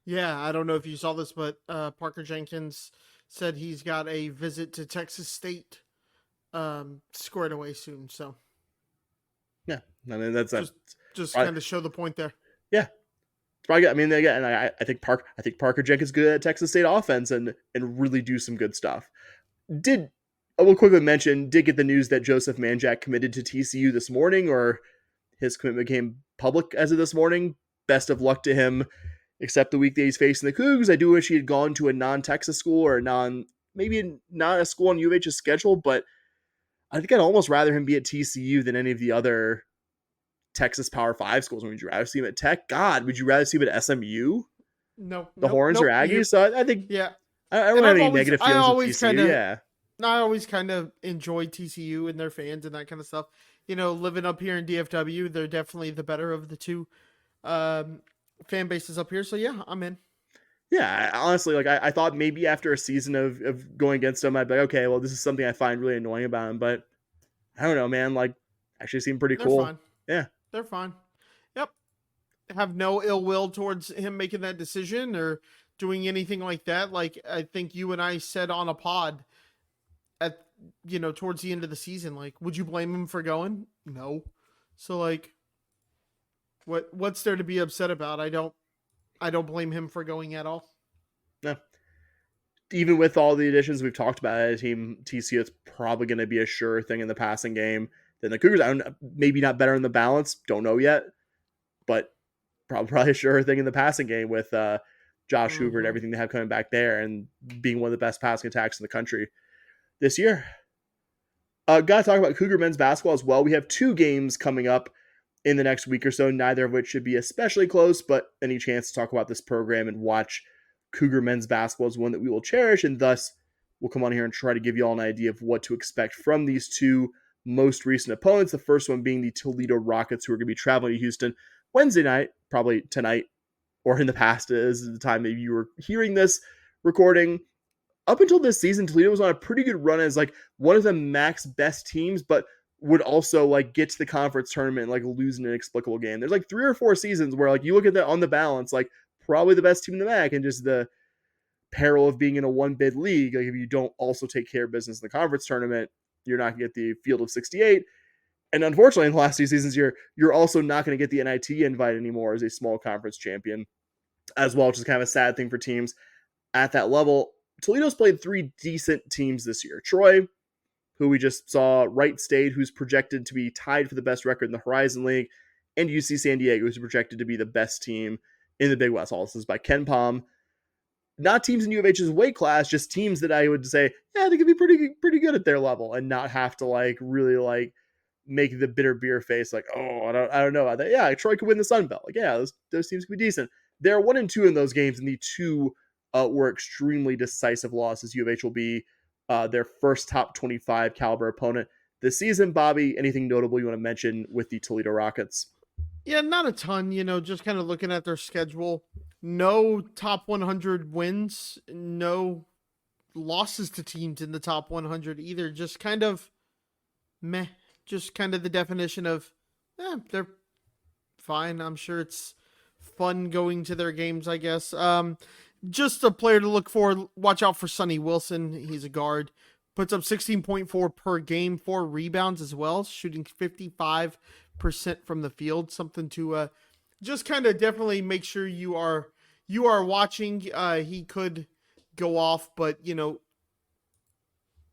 Yeah, I don't know if you saw this, but Parker Jenkins said he's got a visit to Texas State squared away soon. So, yeah, I mean that's just kind of show the point there. Yeah, probably. I mean, again, I think Parker Jenkins is good at Texas State offense and really do some good stuff. I will quickly mention, did get the news that Joseph Manjack committed to TCU this morning, or his commitment became public as of this morning. Best of luck to him. Except the week that he's facing the Cougs. I do wish he had gone to a non-Texas school or maybe not a school on U of H's schedule, but I think I'd almost rather him be at TCU than any of the other Texas Power 5 schools. Would you rather see him at Tech? God, would you rather see him at SMU? No. The Horns or Aggies? So I think, I don't have any negative feelings with TCU. I always kind of enjoy TCU and their fans and that kind of stuff. You know, living up here in DFW, they're definitely the better of the two fan bases up here. So yeah, I'm in. Yeah, honestly, like I thought maybe after a season of going against them, I'd be like, okay, well, this is something I find really annoying about him, but I don't know, man. Like, actually seemed pretty cool. Fine. Yeah, they're fine. Yep, have no ill will towards him making that decision or doing anything like that. Like I think you and I said on a pod at towards the end of the season, like, would you blame him for going? No. So like, what's there to be upset about? I don't blame him for going at all. No. Even with all the additions we've talked about at a team, TCU, it's probably going to be a sure thing in the passing game. Then the Cougars, maybe not better in the balance, don't know yet, but probably a sure thing in the passing game with Josh Hoover and everything they have coming back there and being one of the best passing attacks in the country this year. Got to talk about Cougar men's basketball as well. We have 2 games coming up in the next week or so, neither of which should be especially close, but any chance to talk about this program and watch Cougar men's basketball is one that we will cherish and thus we'll come on here and try to give you all an idea of what to expect from these two most recent opponents. The first one being the Toledo Rockets, who are going to be traveling to Houston Wednesday night, probably tonight, or in the past is the time maybe you were hearing this recording. Up until this season, Toledo was on a pretty good run as like one of the MAC's best teams, but would also like get to the conference tournament and like lose an inexplicable game. There's like 3 or 4 seasons where like you look at that on the balance, like probably the best team in the MAC, and just the peril of being in a one bid league. Like if you don't also take care of business in the conference tournament, you're not gonna get the field of 68. And unfortunately, in the last 2 seasons, you're also not going to get the NIT invite anymore as a small conference champion as well, which is kind of a sad thing for teams at that level. Toledo's played 3 decent teams this year. Troy, who we just saw, Wright State, who's projected to be tied for the best record in the Horizon League, and UC San Diego, who's projected to be the best team in the Big West. All this is by Ken Palm. Not teams in U of H's weight class, just teams that I would say, yeah, they could be pretty good at their level and not have to like really like make the bitter beer face like, oh, I don't know about that. Yeah, Troy could win the Sun Belt. Like, yeah, those teams could be decent. They're 1-2 in those games, and the 2 were extremely decisive losses. U of H will be their first top 25 caliber opponent this season. Bobby, anything notable you want to mention with the Toledo Rockets? Yeah, not a ton, just kind of looking at their schedule. No top 100 wins, no losses to teams in the top 100 either. Just kind of meh. Just kind of the definition of, they're fine. I'm sure it's fun going to their games, I guess. Just a player to look for. Watch out for Sonny Wilson. He's a guard. Puts up 16.4 per game, 4 rebounds as well, shooting 55% from the field. Something to just kind of definitely make sure you are watching. He could go off, but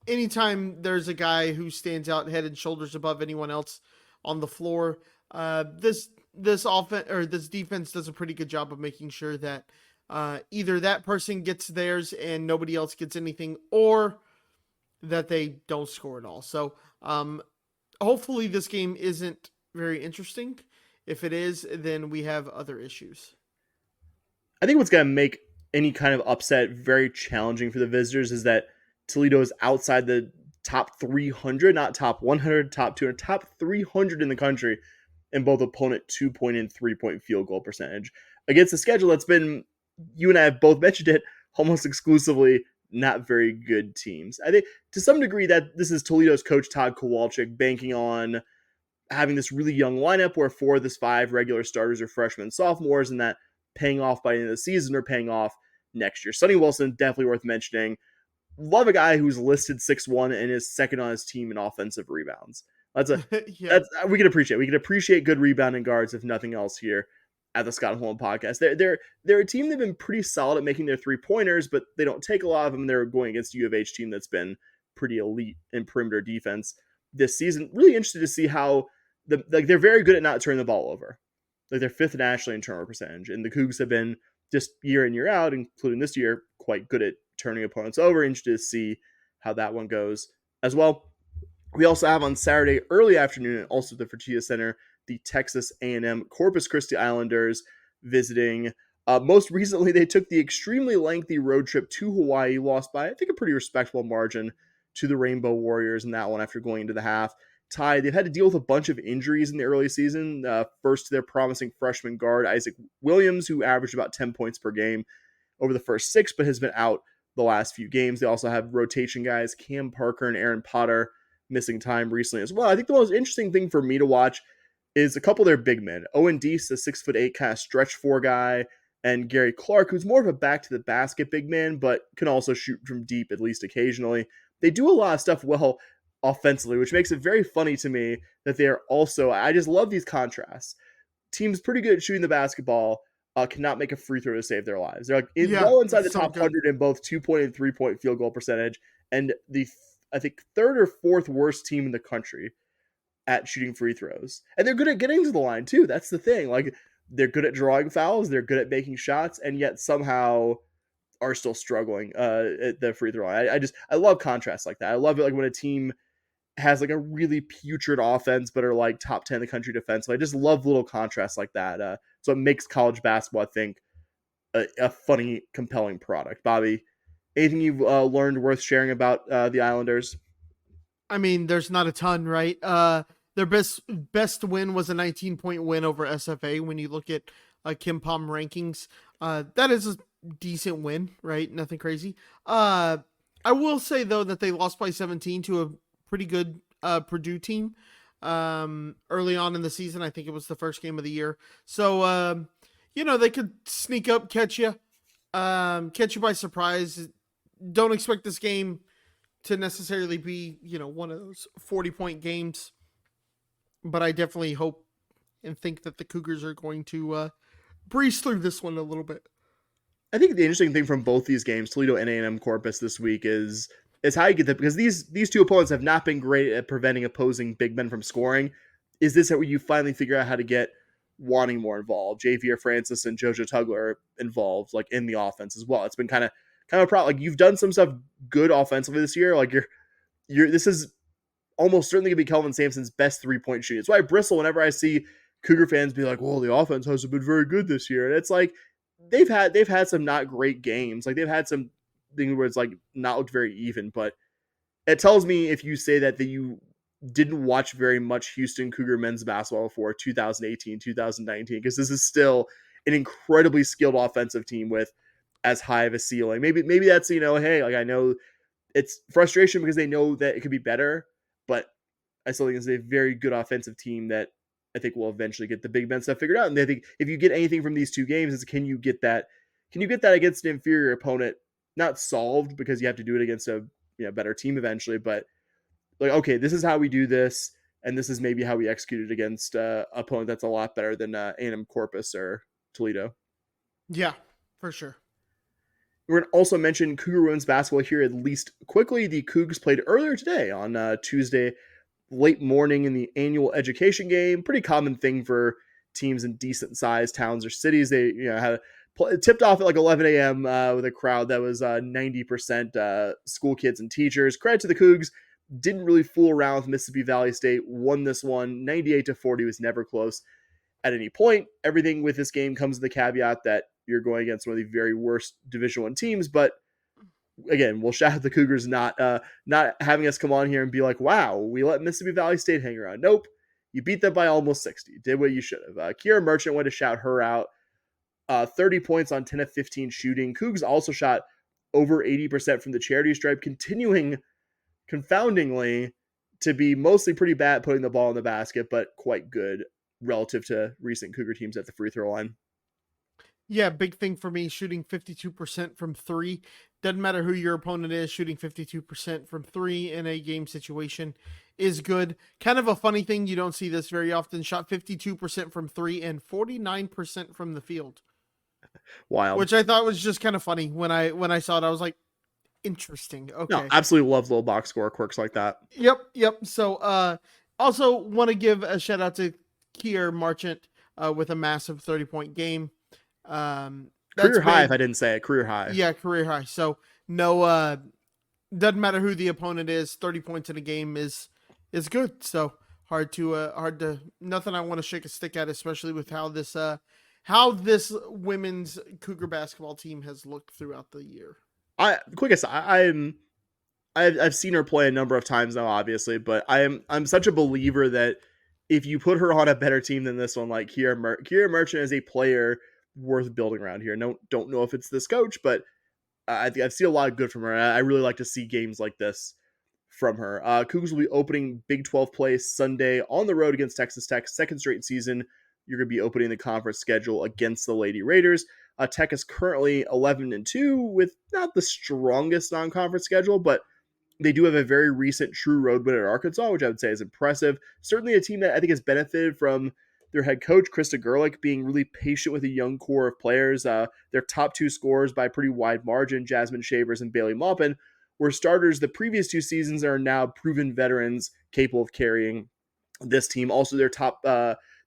anytime there's a guy who stands out head and shoulders above anyone else on the floor, this offense or this defense does a pretty good job of making sure that either that person gets theirs and nobody else gets anything, or that they don't score at all. So hopefully this game isn't very interesting. If it is, then we have other issues. I think what's going to make any kind of upset very challenging for the visitors is that Toledo is outside the top 300, not top 100, top 200, top 300 in the country in both opponent 2-point and 3-point field goal percentage against a schedule that's been, you and I have both mentioned it, almost exclusively not very good teams. I think to some degree that this is Toledo's coach Todd Kowalczyk banking on having this really young lineup where 4 of his 5 regular starters are freshmen and sophomores, and that paying off by the end of the season or paying off next year. Sonny Wilson, definitely worth mentioning. Love a guy who's listed 6'1" and is second on his team in offensive rebounds. That's we can appreciate. We can appreciate good rebounding guards, if nothing else, here at the Scott and Holland podcast. They're a team that've been pretty solid at making their 3-pointers, but they don't take a lot of them. They're going against a U of H team that's been pretty elite in perimeter defense this season. Really interested to see how they're very good at not turning the ball over. Like they're 5th nationally in turnover percentage, and the Cougs have been just year in, year out, including this year, quite good at turning opponents over. Interested to see how that one goes as well. We also have on Saturday early afternoon, also at the Fertitta Center, the Texas A&M Corpus Christi Islanders visiting. Most recently, they took the extremely lengthy road trip to Hawaii, lost by, I think, a pretty respectable margin to the Rainbow Warriors in that one after going into the half. Tied. They've had to deal with a bunch of injuries in the early season. First, their promising freshman guard, Isaac Williams, who averaged about 10 points per game over the first 6, but has been out the last few games. They also have rotation guys, Cam Parker and Aaron Potter, missing time recently as well. I think the most interesting thing for me to watch is a couple of their big men. Owen Deese, a 6'8" kind of stretch 4 guy, and Gary Clark, who's more of a back to the basket big man, but can also shoot from deep at least occasionally. They do a lot of stuff well offensively, which makes it very funny to me that they are also, I just love these contrasts. Teams pretty good at shooting the basketball cannot make a free throw to save their lives. They're like well inside the top 100 in both 2-point and 3-point field goal percentage, and the I think 3rd or 4th worst team in the country at shooting free throws. And they're good at getting to the line too. That's the thing. Like they're good at drawing fouls, they're good at making shots, and yet somehow are still struggling at the free throw line. I love contrasts like that. I love it like when a team has like a really putrid offense but are like top 10 in the country defensively. I just love little contrasts like that. So it makes college basketball, I think, a funny, compelling product. Bobby, Anything you've learned worth sharing about the Islanders? I mean, there's not a ton, right? Their best win was a 19-point win over SFA. When you look at Kim Pom rankings, that is a decent win, right? Nothing crazy. I will say though that they lost by 17 to a pretty good Purdue team early on in the season. I think it was the first game of the year. So they could sneak up, catch you by surprise. Don't expect this game to necessarily be, one of those 40-point games, but I definitely hope and think that the Cougars are going to breeze through this one a little bit. I think the interesting thing from both these games, Toledo and A&M Corpus this week, is how you get that, because these two opponents have not been great at preventing opposing big men from scoring. Is this where you finally figure out how to get wanting more involved? Javier Francis and Jojo Tugler involved, like in the offense as well. It's been kind of a problem. Like, you've done some stuff good offensively this year. Like this is almost certainly gonna be Kelvin Sampson's best 3-point shooting. It's why I bristle whenever I see Cougar fans be like, "Well, the offense hasn't been very good this year," and it's like, they've had some not great games. Like, they've had some things where it's like not looked very even, but it tells me, if you say that you didn't watch very much Houston Cougar men's basketball for 2018, 2019, because this is still an incredibly skilled offensive team with as high of a ceiling. Maybe that's, hey, like, I know it's frustration because they know that it could be better, but I still think it's a very good offensive team that I think will eventually get the big men stuff figured out. And I think if you get anything from these two games, is can you get that against an inferior opponent? Not solved, because you have to do it against a better team eventually, but like, okay, this is how we do this, and this is maybe how we execute it against an opponent that's a lot better than A&M Corpus or Toledo. Yeah, for sure. We're going to also mention Cougar women's basketball here at least quickly. The Cougs played earlier today on Tuesday, late morning, in the annual education game. Pretty common thing for teams in decent sized towns or cities. They had tipped off at like 11 a.m. With a crowd that was 90% school kids and teachers. Credit to the Cougs. Didn't really fool around with Mississippi Valley State. Won this one 98-40. Was never close at any point. Everything with this game comes with the caveat that you're going against one of the very worst Division I teams, but again, we'll shout out the Cougars not having us come on here and be like, wow, we let Mississippi Valley State hang around. Nope. You beat them by almost 60. Did what you should have. Kiera Merchant went to shout her out. 30 points on 10 of 15 shooting. Cougs also shot over 80% from the charity stripe, continuing confoundingly to be mostly pretty bad at putting the ball in the basket, but quite good relative to recent Cougar teams at the free throw line. Yeah, big thing for me, shooting 52% from three. Doesn't matter who your opponent is, shooting 52% from three in a game situation is good. Kind of a funny thing, you don't see this very often. Shot 52% from three and 49% from the field. Wild. Which I thought was just kind of funny when I saw it. I was like, interesting. Okay. No, absolutely love little box score quirks like that. Yep. So also want to give a shout out to Kier Merchant with a massive 30-point game. Career high, if I didn't say it. Career high. Yeah, career high. So no, doesn't matter who the opponent is. 30 points in a game is good. So hard to nothing I want to shake a stick at, especially with how this women's Cougar basketball team has looked throughout the year. I've seen her play a number of times now, obviously, but I'm such a believer that if you put her on a better team than this one, like Kiera Merchant is a player worth building around here. Don't know if it's this coach, but I think I've seen a lot of good from her. I really like to see games like this from her. Cougars will be opening Big 12 play Sunday on the road against Texas Tech. Second straight season, you're going to be opening the conference schedule against the Lady Raiders. Tech is currently 11-2 with not the strongest non-conference schedule, but they do have a very recent true road win at Arkansas, which I would say is impressive. Certainly a team that I think has benefited from their head coach, Krista Gerlich, being really patient with a young core of players. Their top two scorers by a pretty wide margin, Jasmine Shavers and Bailey Maupin, were starters the previous two seasons and are now proven veterans capable of carrying this team. Also, their top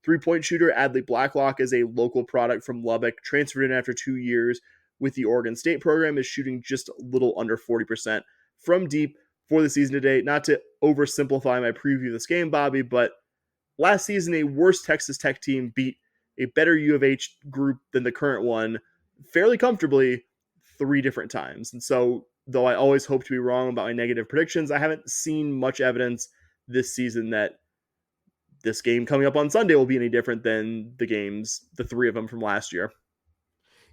three-point shooter, Adley Blacklock, is a local product from Lubbock, transferred in after 2 years with the Oregon State program, is shooting just a little under 40% from deep for the season to date. Not to oversimplify my preview of this game, Bobby, but last season, a worse Texas Tech team beat a better U of H group than the current one fairly comfortably 3 different times. And so though I always hope to be wrong about my negative predictions, I haven't seen much evidence this season that this game coming up on Sunday will be any different than the 3 of them from last year.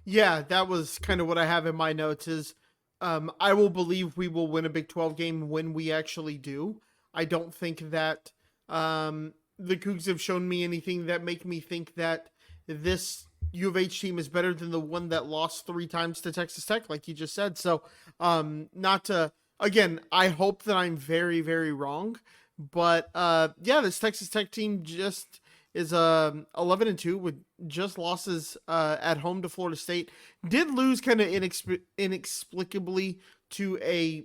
Yeah, that was kind of what I have in my notes is I will believe we will win a Big 12 game when we actually do. I don't think that the Cougs have shown me anything that make me think that this U of H team is better than the one that lost 3 times to Texas Tech, like you just said. So not to, again, I hope that I'm very, very wrong. But yeah, this Texas Tech team just is 11-2 with just losses at home to Florida State. Did lose kind of inexplicably to a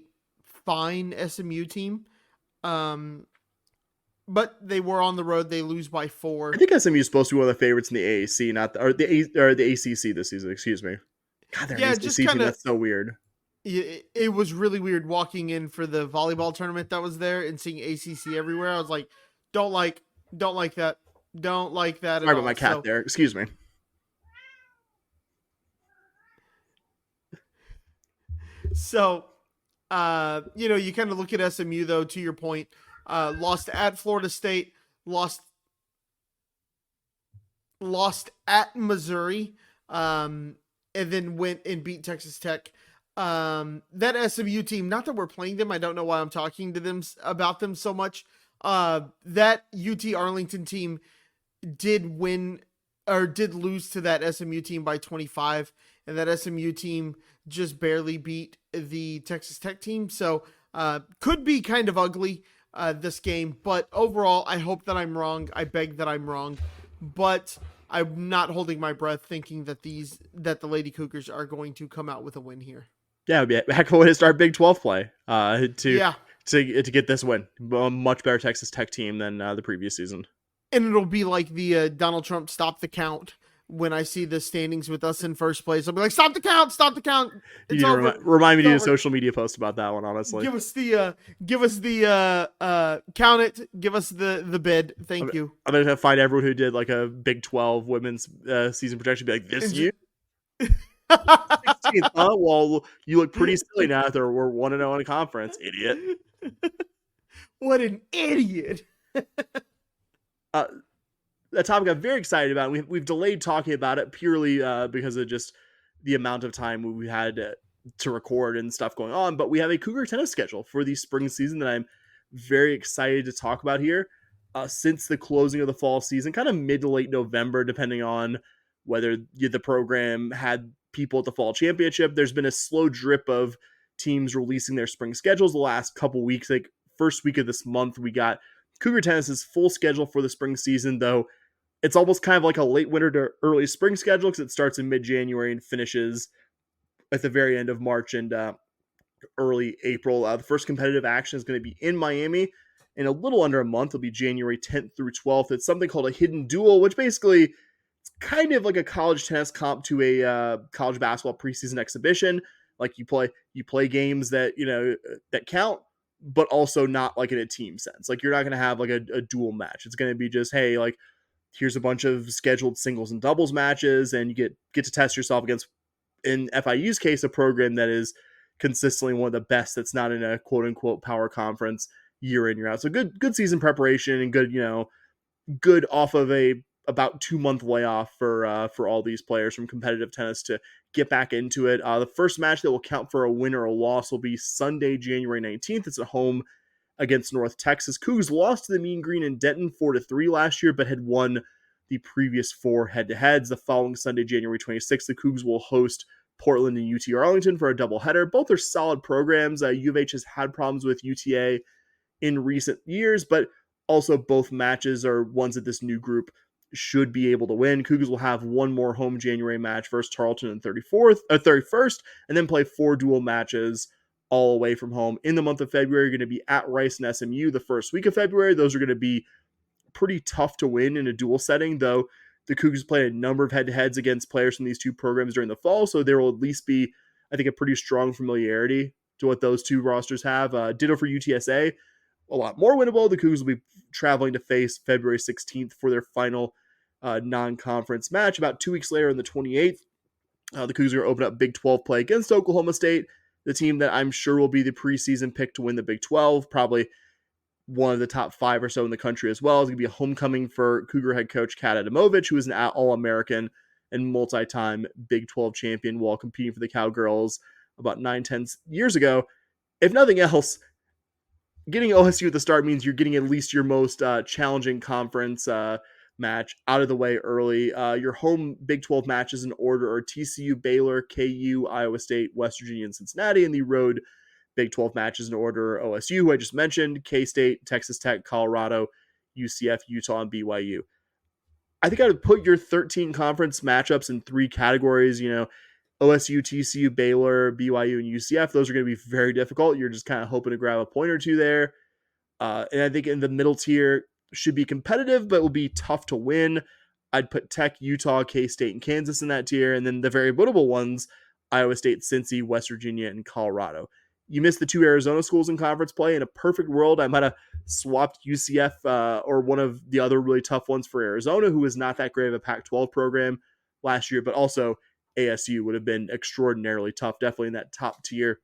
fine SMU team. But they were on the road. They lose by 4. I think SMU is supposed to be one of the favorites in the AAC, not the ACC this season. Excuse me. God, they're ACC just team. kinda, That's so weird. it was really weird walking in for the volleyball tournament that was there and seeing ACC everywhere. I was like, don't like that. Don't like that Sorry at all. about my cat there. Excuse me. So, you kind of look at SMU, though, to your point. Lost at Florida State, lost at Missouri, and then went and beat Texas Tech. That SMU team, not that we're playing them, I don't know why I'm talking to them about them so much. That UT Arlington team did lose to that SMU team by 25, and that SMU team just barely beat the Texas Tech team. So, could be kind of ugly, this game, but overall, I hope that I'm wrong. I beg that I'm wrong, but I'm not holding my breath thinking that the Lady Cougars are going to come out with a win here. Yeah, it'd be a heck of a way to start Big 12 play to get this win. A much better Texas Tech team than the previous season. And it'll be like the Donald Trump stop the count when I see the standings with us in first place. I'll be like, stop the count. It's over. Remind me to do a social media post about that one, honestly. Give us the count it. Give us the bid. Thank you. I'm going to find everyone who did like a Big 12 women's season projection be like, this year? 16th, huh? Well, you look pretty silly now that we're 1-0 in a conference, idiot. What an idiot. A topic I'm very excited about. We've delayed talking about it purely because of just the amount of time we had to record and stuff going on. But we have a Cougar tennis schedule for the spring season that I'm very excited to talk about here. Since the closing of the fall season, kind of mid to late November, depending on whether the program had people at the fall championship, there's been a slow drip of teams releasing their spring schedules the last couple weeks. Like first week of this month, we got Cougar Tennis's full schedule for the spring season, though it's almost kind of like a late winter to early spring schedule because it starts in mid-January and finishes at the very end of March and early April. The first competitive action is going to be in Miami in a little under a month. It'll be January 10th through 12th. It's something called a hidden duel, which basically it's kind of like a college tennis comp to a college basketball preseason exhibition. Like you play games that that count, but also not like in a team sense. Like you're not going to have like a dual match. It's going to be just, hey, like here's a bunch of scheduled singles and doubles matches, and you get to test yourself against, in FIU's case, a program that is consistently one of the best that's not in a quote unquote power conference year in, year out. So good season preparation and good off of a about 2-month layoff for all these players from competitive tennis to get back into it. The first match that will count for a win or a loss will be Sunday, January 19th. It's at home against North Texas. Cougs lost to the Mean Green in Denton 4-3 last year, but had won the previous 4 head-to-heads. The following Sunday, January 26th, the Cougs will host Portland and UT Arlington for a doubleheader. Both are solid programs. U of H has had problems with UTA in recent years, but also both matches are ones that this new group should be able to win. Cougars will have one more home January match versus Tarleton on 31st, and then play 4 dual matches all away from home. In the month of February, you're going to be at Rice and SMU the first week of February. Those are going to be pretty tough to win in a dual setting, though the Cougars play a number of head-to-heads against players from these two programs during the fall, so there will at least be, I think, a pretty strong familiarity to what those two rosters have. Ditto for UTSA, a lot more winnable. The Cougars will be traveling to face February 16th for their final non-conference match. About 2 weeks later on the 28th, the Cougars are going to open up Big 12 play against Oklahoma State. the team that I'm sure will be the preseason pick to win the Big 12, probably one of the top 5 or so in the country as well. It's going to be a homecoming for Cougar head coach Kat Adamovich, who is an All-American and multi-time Big 12 champion while competing for the Cowgirls about 9-10 years ago. If nothing else, getting OSU at the start means you're getting at least your most challenging conference match out of the way early. Your home Big 12 matches in order are TCU, Baylor, KU, Iowa State, West Virginia, and Cincinnati, and the road Big 12 matches in order: OSU, who I just mentioned, K-State, Texas Tech, Colorado, UCF, Utah, and BYU. I think I would put your 13 conference matchups in 3 categories. OSU, TCU, Baylor, BYU, and UCF. Those are going to be very difficult. You're just kind of hoping to grab a point or two there. And I think in the middle tier should be competitive, but will be tough to win. I'd put Tech, Utah, K-State, and Kansas in that tier. And then the very winnable ones, Iowa State, Cincy, West Virginia, and Colorado. You missed the 2 Arizona schools in conference play. In a perfect world, I might have swapped UCF or one of the other really tough ones for Arizona, who was not that great of a Pac-12 program last year, but also ASU would have been extraordinarily tough, definitely in that top tier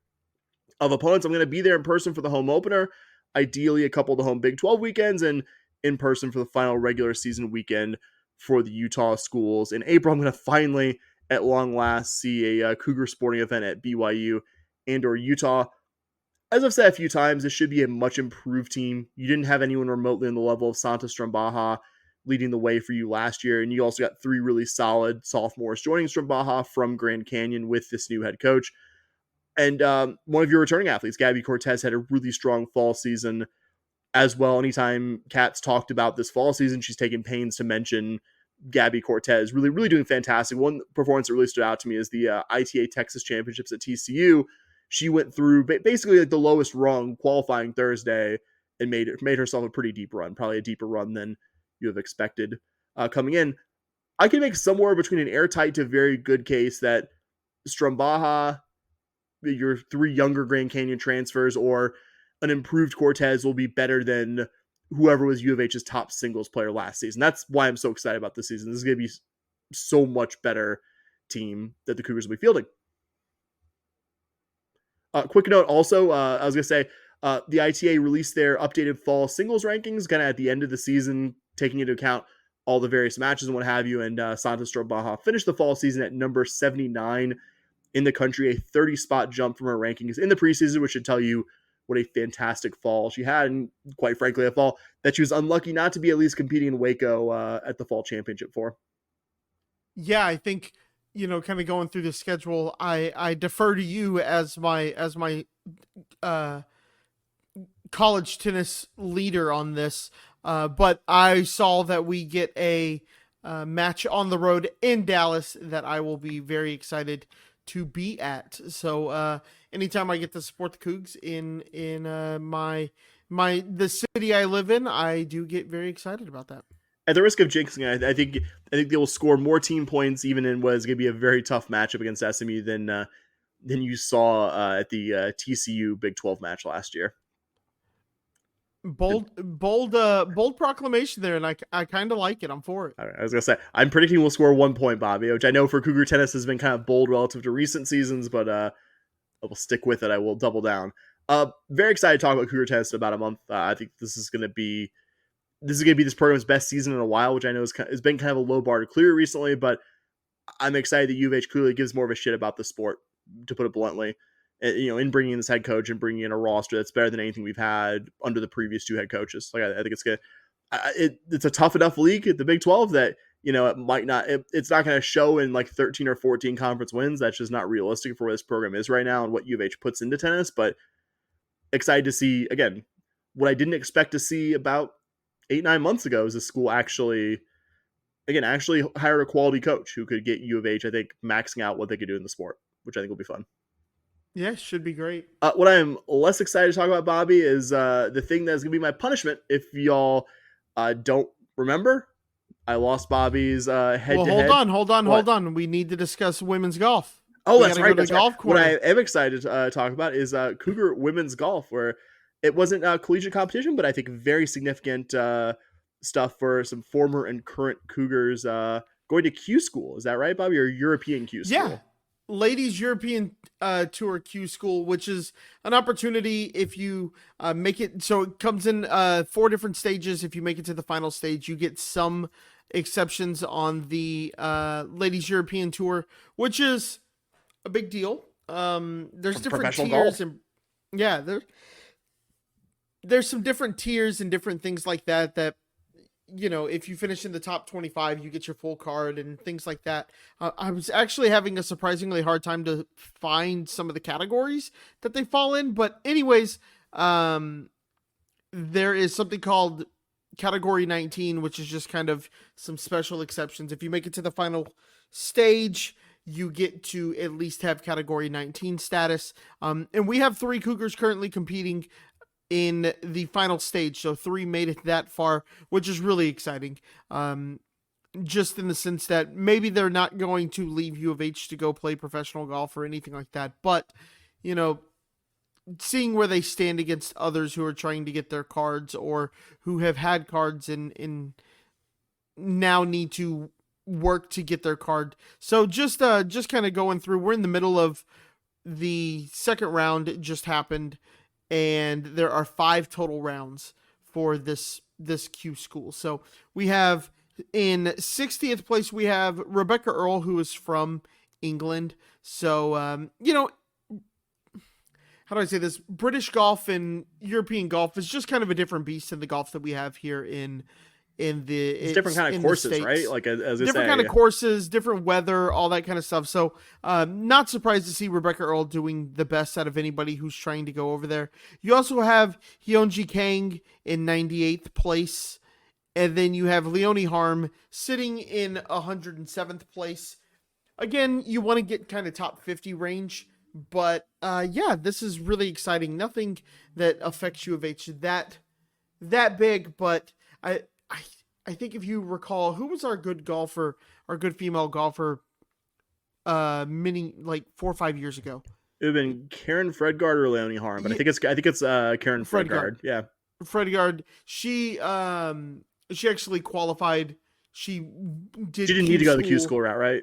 of opponents. I'm going to be there in person for the home opener, ideally a couple of the home Big 12 weekends, and in person for the final regular season weekend for the Utah schools. In April, I'm going to finally, at long last, see a Cougar sporting event at BYU and or Utah. As I've said a few times, this should be a much improved team. You didn't have anyone remotely on the level of Santa Strombacha leading the way for you last year, and you also got 3 really solid sophomores joining Strombacha from Grand Canyon with this new head coach. And one of your returning athletes, Gabby Cortez, had a really strong fall season as well. Anytime Kat's talked about this fall season, she's taken pains to mention Gabby Cortez, really, really doing fantastic. One performance that really stood out to me is the ITA Texas Championships at TCU. She went through basically like the lowest rung qualifying Thursday and made herself a pretty deep run, probably a deeper run than you have expected coming in. I can make somewhere between an airtight to very good case that Strombacha, your 3 younger Grand Canyon transfers, or an improved Cortez will be better than whoever was U of H's top singles player last season. That's why I'm so excited about this season. This is going to be so much better team that the Cougars will be fielding. Quick note also, I was going to say, the ITA released their updated fall singles rankings kind of at the end of the season, taking into account all the various matches and what have you. And Santa Strombacha finished the fall season at number 79 in the country, a 30-spot jump from her rankings in the preseason, which should tell you what a fantastic fall she had, and quite frankly, a fall that she was unlucky not to be at least competing in Waco at the fall championship for. Yeah, I think, kind of going through the schedule, I defer to you as my college tennis leader on this. But I saw that we get a match on the road in Dallas that I will be very excited to be at. So anytime I get to support the Cougs in the city I live in, I do get very excited about that. At the risk of jinxing, I think they will score more team points even in what is going to be a very tough matchup against SMU than you saw at the TCU Big 12 match last year. Bold proclamation there, and I kind of like it. I'm for it. I was gonna say I'm predicting we'll score 1 point, Bobby, which I know for Cougar tennis has been kind of bold relative to recent seasons, but I will stick with it. I will double down. Very excited to talk about Cougar tennis in about a month. I think this is gonna be this program's best season in a while, which I know has been kind of a low bar to clear recently, but I'm excited that U of H clearly gives more of a shit about the sport, to put it bluntly. In bringing in this head coach and bringing in a roster that's better than anything we've had under the previous 2 head coaches. Like I think it's good. It's a tough enough league at the Big 12 that, it might not, it's not going to show in like 13 or 14 conference wins. That's just not realistic for where this program is right now and what U of H puts into tennis, but excited to see, again, what I didn't expect to see about 8-9 months ago is the school actually hired a quality coach who could get U of H, I think, maxing out what they could do in the sport, which I think will be fun. Yeah, should be great. What I'm less excited to talk about, Bobby, is the thing that's going to be my punishment. If y'all don't remember, I lost Bobby's head-to-head. Well, hold on. We need to discuss women's golf. Oh, that's right. Golf corner. What I am excited to talk about is Cougar women's golf, where it wasn't a collegiate competition, but I think very significant stuff for some former and current Cougars going to Q School. Is that right, Bobby? Or Euorpean Q School? Yeah. ladies European Tour Q School, which is an opportunity if you make it. So it comes in 4 different stages. If you make it to the final stage, you get some exceptions on the ladies European Tour, which is a big deal. There's different Professional tiers, golf. and yeah, there's some different tiers and different things like that if you finish in the top 25, you get your full card and things like that. I was actually having a surprisingly hard time to find some of the categories that they fall in. But anyways, there is something called category 19, which is just kind of some special exceptions. If you make it to the final stage, you get to at least have category 19 status. And we have 3 Cougars currently competing in the final stage. So 3 made it that far, which is really exciting. Just in the sense that maybe they're not going to leave U of H to go play professional golf or anything like that. But, seeing where they stand against others who are trying to get their cards or who have had cards and now need to work to get their card. So just kind of going through, we're in the middle of the second round. It just happened. And there are 5 total rounds for this Q school. So we have in 60th place, we have Rebecca Earl, who is from England. So, how do I say this? British golf and European golf is just kind of a different beast than the golf that we have here in It's different kind of courses, right? Like as I different say, kind of courses, different weather, all that kind of stuff. So not surprised to see Rebecca Earl doing the best out of anybody who's trying to go over there. You also have Hyunji Kang in 98th place. And then you have Leonie Harm sitting in 107th place. Again, you want to get kind of top 50 range. But yeah, this is really exciting. Nothing that affects U of H that big, but I think if you recall, who was our good female golfer, like 4 or 5 years ago? it would have been Karen Fredgard or Leonie Harm, but I think it's Karen Fredgard. Yeah, Fredgard. She actually qualified. She didn't need to go the Q school route, right?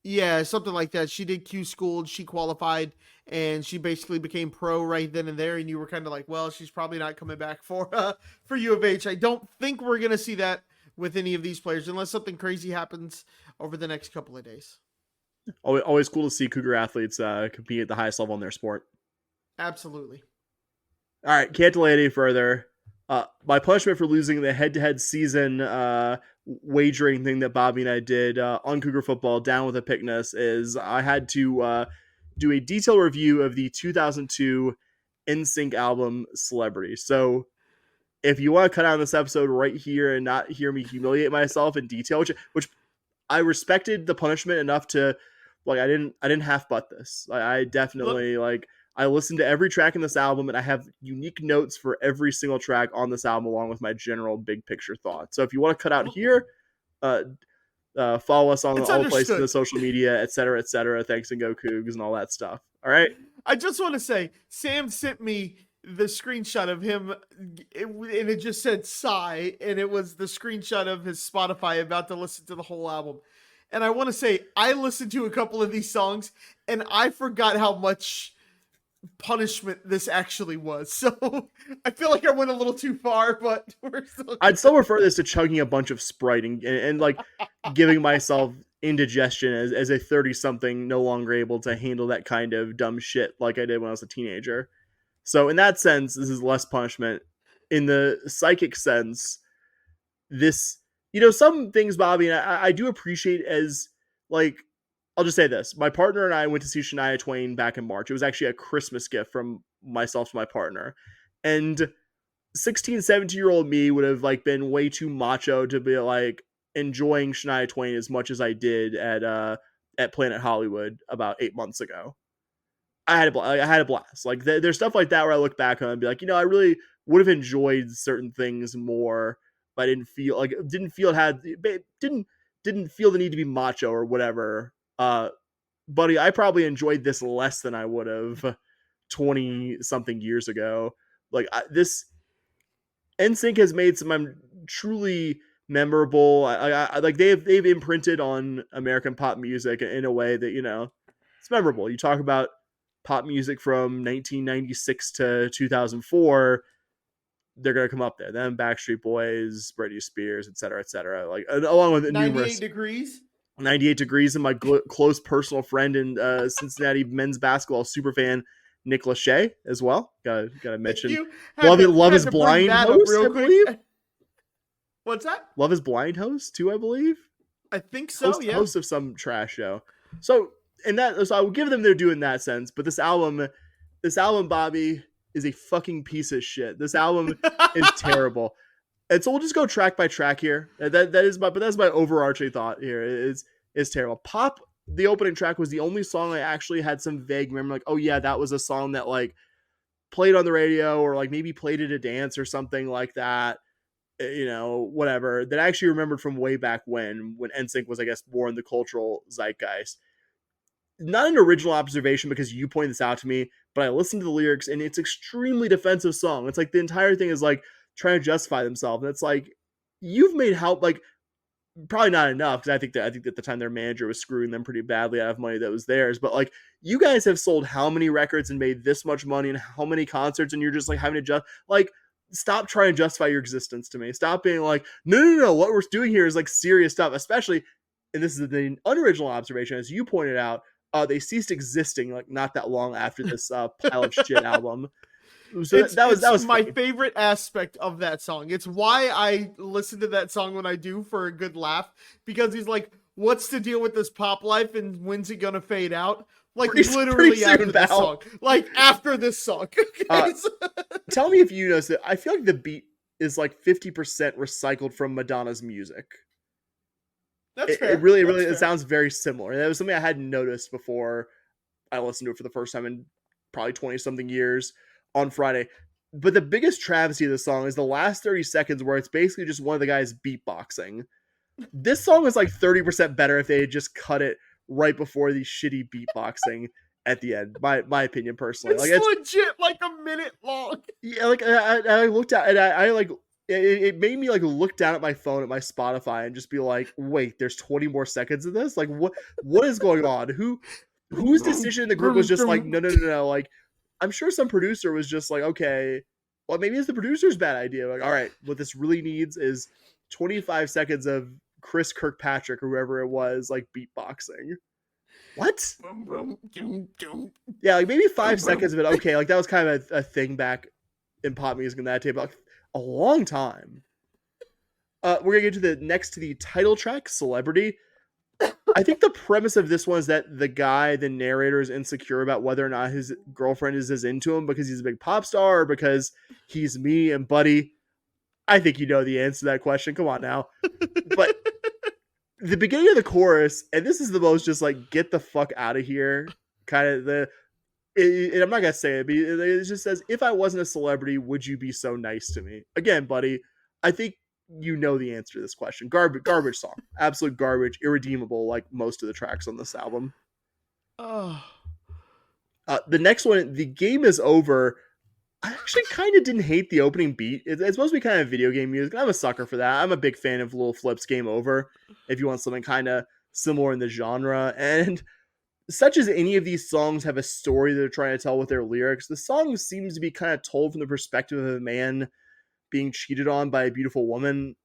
Yeah, something like that. She did Q school, she qualified, and she basically became pro right then and there. And you were kind of like, well, she's probably not coming back for U of H. I don't think we're gonna see that with any of these players unless something crazy happens over the next couple of days. Always cool to see Cougar athletes compete at the highest level in their sport. Absolutely. All right, can't delay any further. My punishment for losing the head-to-head season wagering thing that Bobby and I did on Cougar football down with a Pickness is I had to do a detailed review of the 2002 NSYNC album Celebrity. So if you want to cut out this episode right here and not hear me humiliate myself in detail, which I respected the punishment enough to I didn't half butt this. I definitely I listened to every track in this album, and I have unique notes for every single track on this album, along with my general big picture thoughts. So if you want to cut out here, follow us on all the places in the social media, et cetera, thanks and go Cougs and all that stuff. All right. I just want to say, Sam sent me the screenshot of him, and it just said sigh, and it was the screenshot of his Spotify about to listen to the whole album. And I want to say, I listened to a couple of these songs, and I forgot how much punishment this actually was. So I feel like I went a little too far, but I'd still refer this to chugging a bunch of Sprite and like giving myself indigestion as a 30-something no longer able to handle that kind of dumb shit like I did when I was a teenager. So in that sense, this is less punishment. In the psychic sense, this, some things, Bobby, and I do appreciate as, I'll just say this. My partner and I went to see Shania Twain back in March. It was actually a Christmas gift from myself to my partner. And 16, 17-year-old me would have, been way too macho to be, enjoying Shania Twain as much as I did at Planet Hollywood about 8 months ago. I had a blast. There's stuff like that where I look back on and be like, I really would have enjoyed certain things more, but I didn't feel didn't feel the need to be macho or whatever. Buddy, I probably enjoyed this less than I would have 20 something years ago. This NSYNC has made some truly memorable. They've imprinted on American pop music in a way that it's memorable. You talk about pop music from 1996 to 2004, they're gonna come up there. Them, Backstreet Boys, Britney Spears, etc., like along with 98 numerous degrees. 98 Degrees, and my close personal friend and Cincinnati men's basketball superfan Nick Lachey as well. Gotta mention. You Love is to bring Blind that up host, real I believe. quick. What's that? Love is Blind host too, I believe. I think so. Host of some trash show. So I would give them their due in that sense. But this album, Bobby, is a fucking piece of shit. This album is terrible. And so we'll just go track by track here. That's my overarching thought here. Is terrible. Pop, the opening track, was the only song I actually had some vague memory, like, oh yeah, that was a song that like played on the radio, or like maybe played at a dance or something like that. Whatever, that I actually remembered from way back when NSYNC was, I guess, more in the cultural zeitgeist. Not an original observation because you pointed this out to me, but I listened to the lyrics and it's extremely defensive song. It's like the entire thing is like trying to justify themselves. And it's like, you've made help, like probably not enough, because I think that at the time their manager was screwing them pretty badly out of money that was theirs. But like, you guys have sold how many records and made this much money and how many concerts, and you're just like having to stop trying to justify your existence to me. Stop being like, no, what we're doing here is like serious stuff, especially, and this is the unoriginal observation, as you pointed out, they ceased existing like not that long after this pile of shit album. So that was my favorite aspect of that song. It's why I listen to that song when I do, for a good laugh, because he's like, what's the deal with this pop life and when's it gonna fade out? Like literally after this song. Like after this song. Tell me if you notice it. I feel like the beat is like 50% recycled from Madonna's music. That's fair. It really sounds very similar. And that was something I hadn't noticed before I listened to it for the first time in probably 20 something years on Friday. But the biggest travesty of the song is the last 30 seconds, where it's basically just one of the guys beatboxing. This song is like 30% better if they had just cut it right before the shitty beatboxing at the end. My opinion, personally. It's legit like a minute long. Yeah, like I looked at, and I like, it made me like look down at my phone at my Spotify and just be like, wait, there's 20 more seconds of this? Like what is going on? Whose decision in the group was just like, no, like, I'm sure some producer was just like, okay, well, maybe it's the producer's bad idea. Like, all right, what this really needs is 25 seconds of Chris Kirkpatrick or whoever it was, like beatboxing. What? Yeah, like maybe 5 seconds of it. Okay, like that was kind of a thing back in pop music in that tape, like a long time. We're gonna get to the title track, Celebrity. I think the premise of this one is that the narrator, is insecure about whether or not his girlfriend is as into him because he's a big pop star or because he's me and Buddy. I think you know the answer to that question. Come on now. But the beginning of the chorus, and this is the most just like, get the fuck out of here kind of and I'm not going to say it, but it just says, if I wasn't a celebrity, would you be so nice to me? Again, Buddy, I think you know the answer to this question. Garbage song. Absolute garbage. Irredeemable, like most of the tracks on this album. Oh. The next one, The Game Is Over. I actually kind of didn't hate the opening beat. It's supposed to be kind of video game music. I'm a sucker for that. I'm a big fan of Lil Flip's Game Over, if you want something kind of similar in the genre. And such as any of these songs have a story they're trying to tell with their lyrics, the song seems to be kind of told from the perspective of a man being cheated on by a beautiful woman.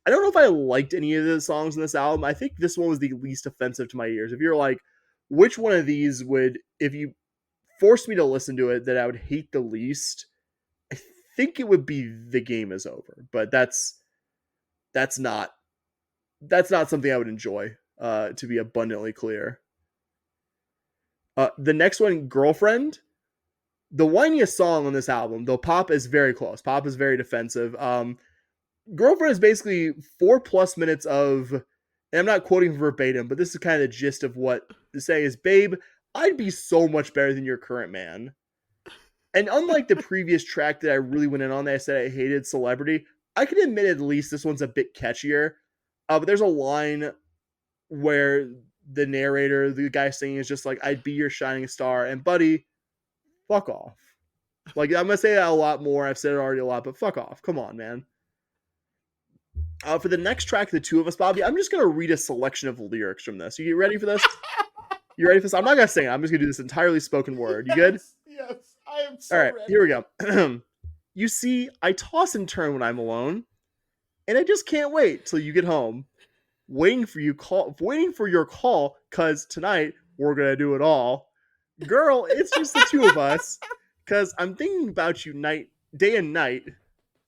I don't know if I liked any of the songs in this album. I think this one was the least offensive to my ears. If you're like, which one of these would, if you forced me to listen to it, that I would hate the least, I think it would be The Game Is Over. But that's not something I would enjoy, to be abundantly clear. The next one, Girlfriend. The whiniest song on this album, though pop is very close. Pop is very defensive. Girlfriend is basically 4+ minutes of, and I'm not quoting verbatim, but this is kind of the gist of what to say is, babe, I'd be so much better than your current man. And unlike the previous track that I really went in on that I said I hated, Celebrity, I can admit at least this one's a bit catchier. But there's a line where the narrator, the guy singing, is just like, I'd be your shining star. And Buddy, fuck off. Like, I'm going to say that a lot more. I've said it already a lot, but fuck off. Come on, man. For the next track, The Two of Us, Bobby, I'm just going to read a selection of lyrics from this. You ready for this? You ready for this? I'm not gonna sing it. I'm just gonna do this entirely spoken word. You good? Yes, I am so All right, ready. here we go. You see, I toss and turn when I'm alone, and I just can't wait till you get home. Waiting for your call, cause tonight we're gonna do it all. Girl, it's just the two of us, cause I'm thinking about you day and night,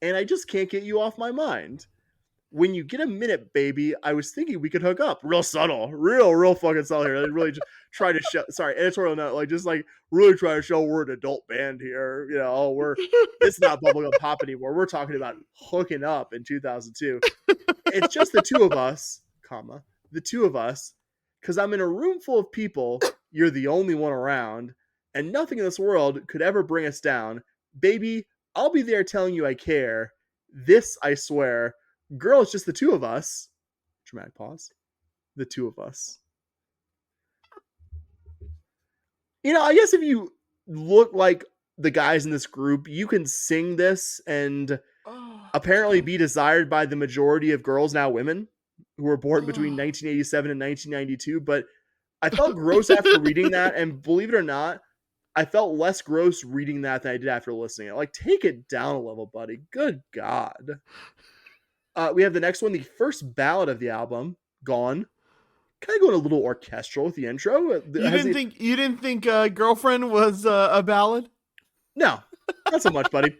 and I just can't get you off my mind. When you get a minute, baby, I was thinking we could hook up. Real subtle, real fucking subtle here. Like, really just try to show. Sorry, editorial note. Like, just like really try to show we're an adult band here. You know, it's not bubblegum pop anymore. We're talking about hooking up in 2002. It's just the two of us, the two of us, because I'm in a room full of people. You're the only one around, and nothing in this world could ever bring us down. Baby, I'll be there telling you I care. This I swear. Girl, it's just the two of us. Dramatic pause. The two of us. You know, I guess if you look like the guys in this group, you can sing this and apparently be desired by the majority of girls, now women, who were born between 1987 and 1992. But I felt gross after reading that, and believe it or not, I felt less gross reading that than I did after listening to it. Like, take it down a level, buddy. Good God. We have the next one, the first ballad of the album, Gone. Kind of going a little orchestral with the intro. You didn't think Girlfriend was a ballad? No, not so much, buddy.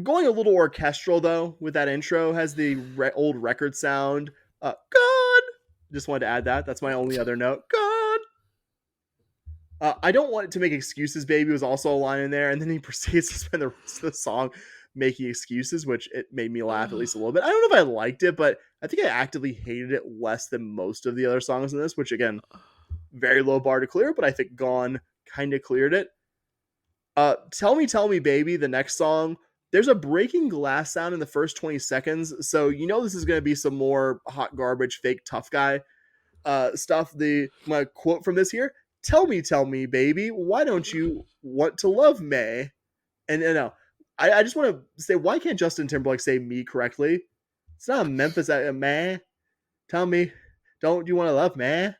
Going a little orchestral, though, with that intro, has the old record sound. God! Just wanted to add that. That's my only other note. God! I don't want it to make excuses, baby, was also a line in there. And then he proceeds to spend the rest of the song making excuses, which it made me laugh at least a little bit. I don't know if I liked it, but I think I actively hated it less than most of the other songs in this, which again, very low bar to clear, but I think Gone kind of cleared it. Tell Me Baby, the next song, there's a breaking glass sound in the first 20 seconds, so you know this is going to be some more hot garbage, fake tough guy stuff. My quote from this here, tell me, baby, why don't you want to love me? And no, I just want to say, why can't Justin Timberlake say me correctly? It's not a Memphis man. Tell me, don't you want to love me?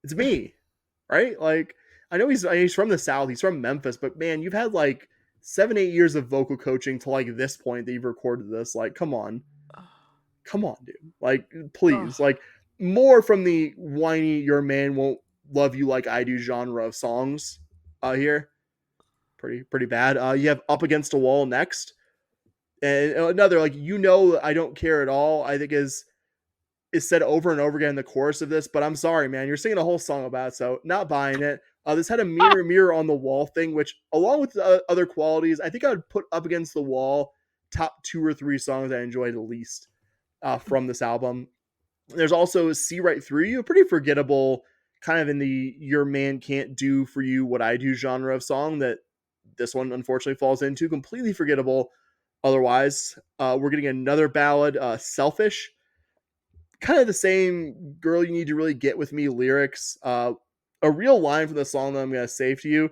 It's me, right? Like, I know he's from the South. He's from Memphis, but man, you've had like 7-8 years of vocal coaching to like this point that you've recorded this. Like, come on, dude. Like, please, like more from the whiny "your man won't love you like I do" genre of songs here. Pretty bad. You have Up Against a Wall next, and another like I don't care at all. I think is said over and over again in the chorus of this. But I'm sorry, man, you're singing a whole song about it, so not buying it. This had a mirror on the wall thing, which along with the other qualities, I think I would put Up Against the Wall top 2 or 3 songs I enjoyed the least from this album. There's also See Right Through You, pretty forgettable, kind of in the your man can't do for you what I do genre of song that this one unfortunately falls into. Completely forgettable otherwise. We're getting another ballad, Selfish. Kind of the same girl you need to really get with me lyrics. A real line from the song that I'm going to save to you.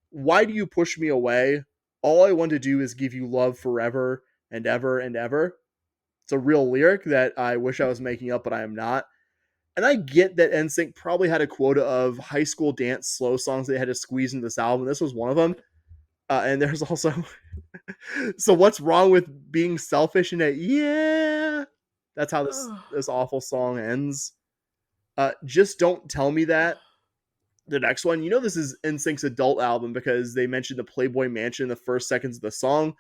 Why do you push me away? All I want to do is give you love forever and ever and ever. It's a real lyric that I wish I was making up, but I am not. And I get that NSYNC probably had a quota of high school dance slow songs they had to squeeze into this album. This was one of them. And there's also, so what's wrong with being selfish in it? Yeah, that's how this awful song ends. Just Don't Tell Me That. The next one, this is NSYNC's adult album because they mentioned the Playboy Mansion in the first seconds of the song.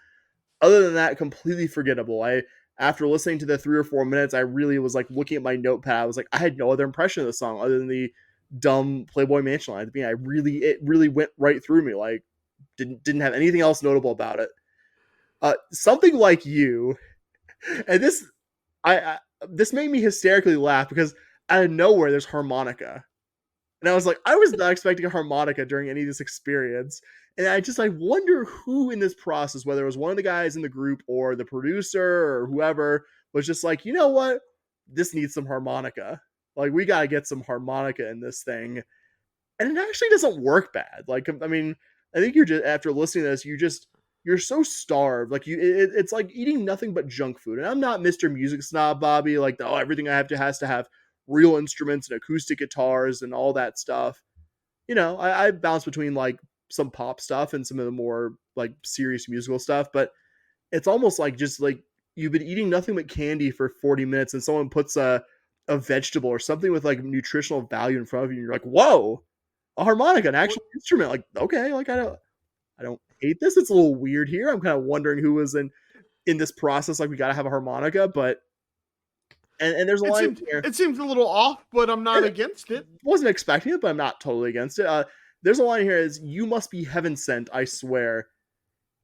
Other than that, completely forgettable. After listening to the 3 or 4 minutes, I really was like looking at my notepad. I was like, I had no other impression of the song other than the dumb Playboy Mansion line. It really went right through me. Like, didn't have anything else notable about it. Something Like You, and this made me hysterically laugh because out of nowhere there's harmonica, and I was like, I was not expecting a harmonica during any of this experience, and I wonder who in this process, whether it was one of the guys in the group or the producer or whoever, was just like, you know what, this needs some harmonica. Like, we gotta get some harmonica in this thing, and it actually doesn't work bad. Like, I mean, I think you're just, after listening to this, you're so starved. Like it's like eating nothing but junk food. And I'm not Mr. Music Snob, Bobby. Like, everything I have has to have real instruments and acoustic guitars and all that stuff. I bounce between like some pop stuff and some of the more like serious musical stuff, but it's almost like just like you've been eating nothing but candy for 40 minutes and someone puts a vegetable or something with like nutritional value in front of you and you're like, whoa, a harmonica, an actual instrument. Like, okay, like I don't hate this. It's a little weird here. I'm kind of wondering who was in this process. Like, we got to have a harmonica, but and there's a line here. It seems a little off, but I'm not against it. Wasn't expecting it, but I'm not totally against it. There's a line here is, "You must be heaven sent, I swear."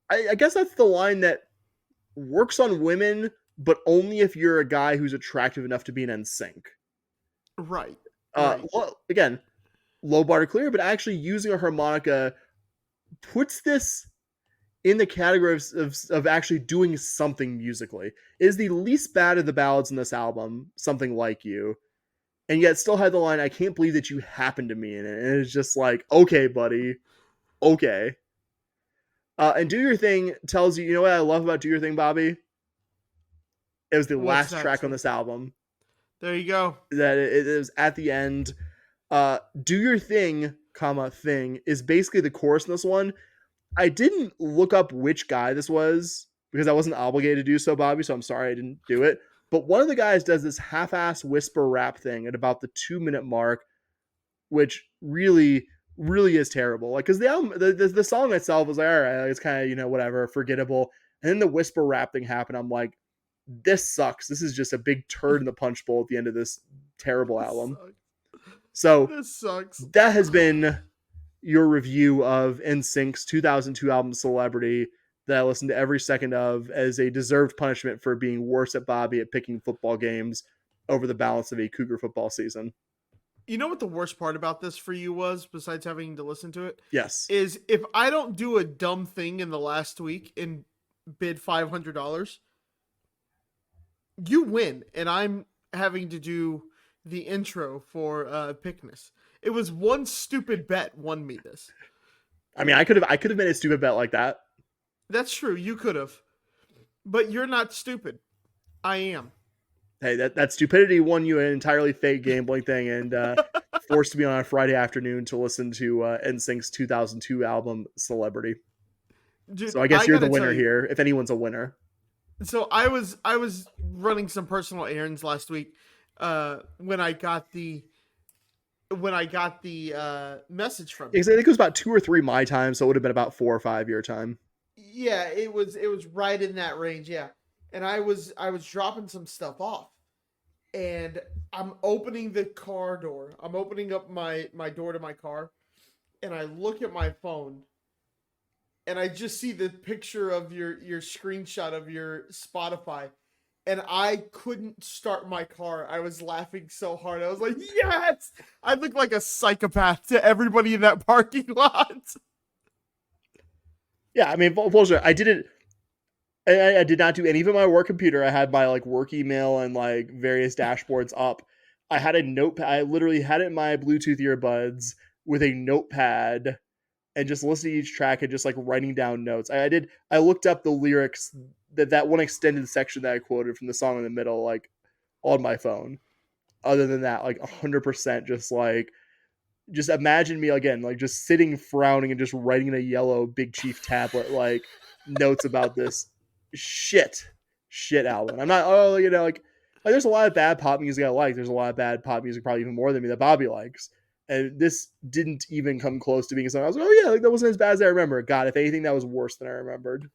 I guess that's the line that works on women, but only if you're a guy who's attractive enough to be an NSYNC. Right. Well, again, low bar to clear, but actually using a harmonica puts this in the category of actually doing something musically. It is the least bad of the ballads in this album, Something Like You, and yet still had the line, "I can't believe that you happened to me," in it. And it's just like, okay, buddy, okay. And Do Your Thing tells you know what I love about Do Your Thing, Bobby? It was the last track on this album. There you go. That it was at the end. Do Your Thing, thing is basically the chorus in this one. I didn't look up which guy this was because I wasn't obligated to do so, Bobby, so I'm sorry I didn't do it. But one of the guys does this half-ass whisper rap thing at about the 2-minute mark, which really, really is terrible. Like, because the album, the song itself was like, all right, it's kind of, whatever, forgettable. And then the whisper rap thing happened. I'm like, this sucks. This is just a big turd in the punch bowl at the end of this terrible album. So this sucks. That has been your review of NSYNC's 2002 album Celebrity that I listened to every second of as a deserved punishment for being worse at Bobby at picking football games over the balance of a Cougar football season. You know what the worst part about this for you was, besides having to listen to it? Yes. Is if I don't do a dumb thing in the last week and bid $500, you win, and I'm having to do the intro for Pickness. It was one stupid bet won me this. I mean, I could have made a stupid bet like that. That's true. You could have, but you're not stupid. I am. Hey, that stupidity won you an entirely fake gambling thing, and forced me on a Friday afternoon to listen to NSYNC's 2002 album Celebrity. Dude, so I guess you're the winner here, if anyone's a winner. So I was running some personal errands last week when I got the message from you. I think it was about 2 or 3 my time, so it would have been about 4 or 5 your time. Yeah, it was right in that range, yeah. And I was dropping some stuff off. And I'm opening the car door. I'm opening up my door to my car, and I look at my phone, and I just see the picture of your screenshot of your Spotify, and I couldn't start my car. I was laughing so hard. I was like, yes! I look like a psychopath to everybody in that parking lot. Yeah, I mean, bullshit. I did not do any of it on my work computer. I had my like work email and like various dashboards up. I had a notepad. I literally had it in my Bluetooth earbuds with a notepad and just listening to each track and just like writing down notes. I looked up the lyrics, that one extended section that I quoted from the song in the middle, like on my phone. Other than that, like 100% just imagine me again, like just sitting frowning and just writing in a yellow Big Chief tablet, like notes about this shit album. I'm not, like there's a lot of bad pop music I like. There's a lot of bad pop music, probably even more than me, that Bobby likes. And this didn't even come close to being something I was like, oh yeah, like that wasn't as bad as I remember. God, if anything, that was worse than I remembered.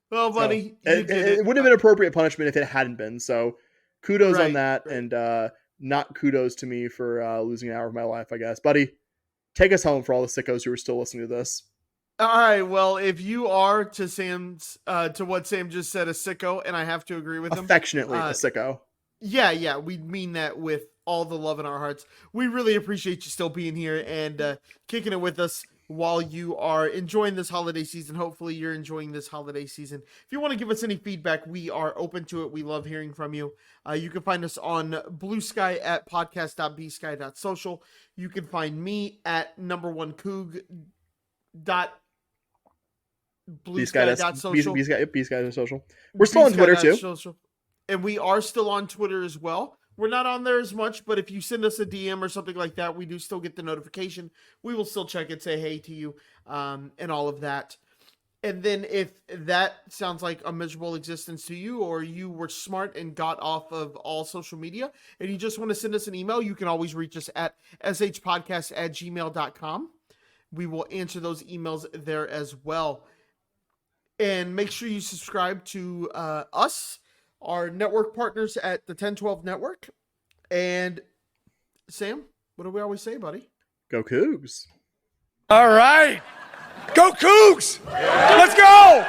Well, buddy, it would have been appropriate punishment if it hadn't been. So kudos on that. Right. And not kudos to me for losing an hour of my life, I guess. Buddy, take us home for all the sickos who are still listening to this. All right. Well, if you are to what Sam just said, a sicko, and I have to agree with him. Affectionately a sicko. Yeah. We mean that with all the love in our hearts. We really appreciate you still being here and kicking it with us while you are enjoying this holiday season. Hopefully you're enjoying this holiday season. If you want to give us any feedback, we are open to it. We love hearing from you. You can find us on Blue Sky at podcast.bsky.social. You can find me at #1coug. Bsky.social. We're still on Twitter too. Social. And we are still on Twitter as well. We're not on there as much, but if you send us a DM or something like that, we do still get the notification. We will still check it, say hey to you, and all of that. And then if that sounds like a miserable existence to you, or you were smart and got off of all social media and you just want to send us an email, you can always reach us at shpodcast@gmail.com. We will answer those emails there as well. And make sure you subscribe to us, our network partners at the 1012 Network. And Sam, what do we always say, buddy? Go Cougs. All right. Go Cougs! Let's go!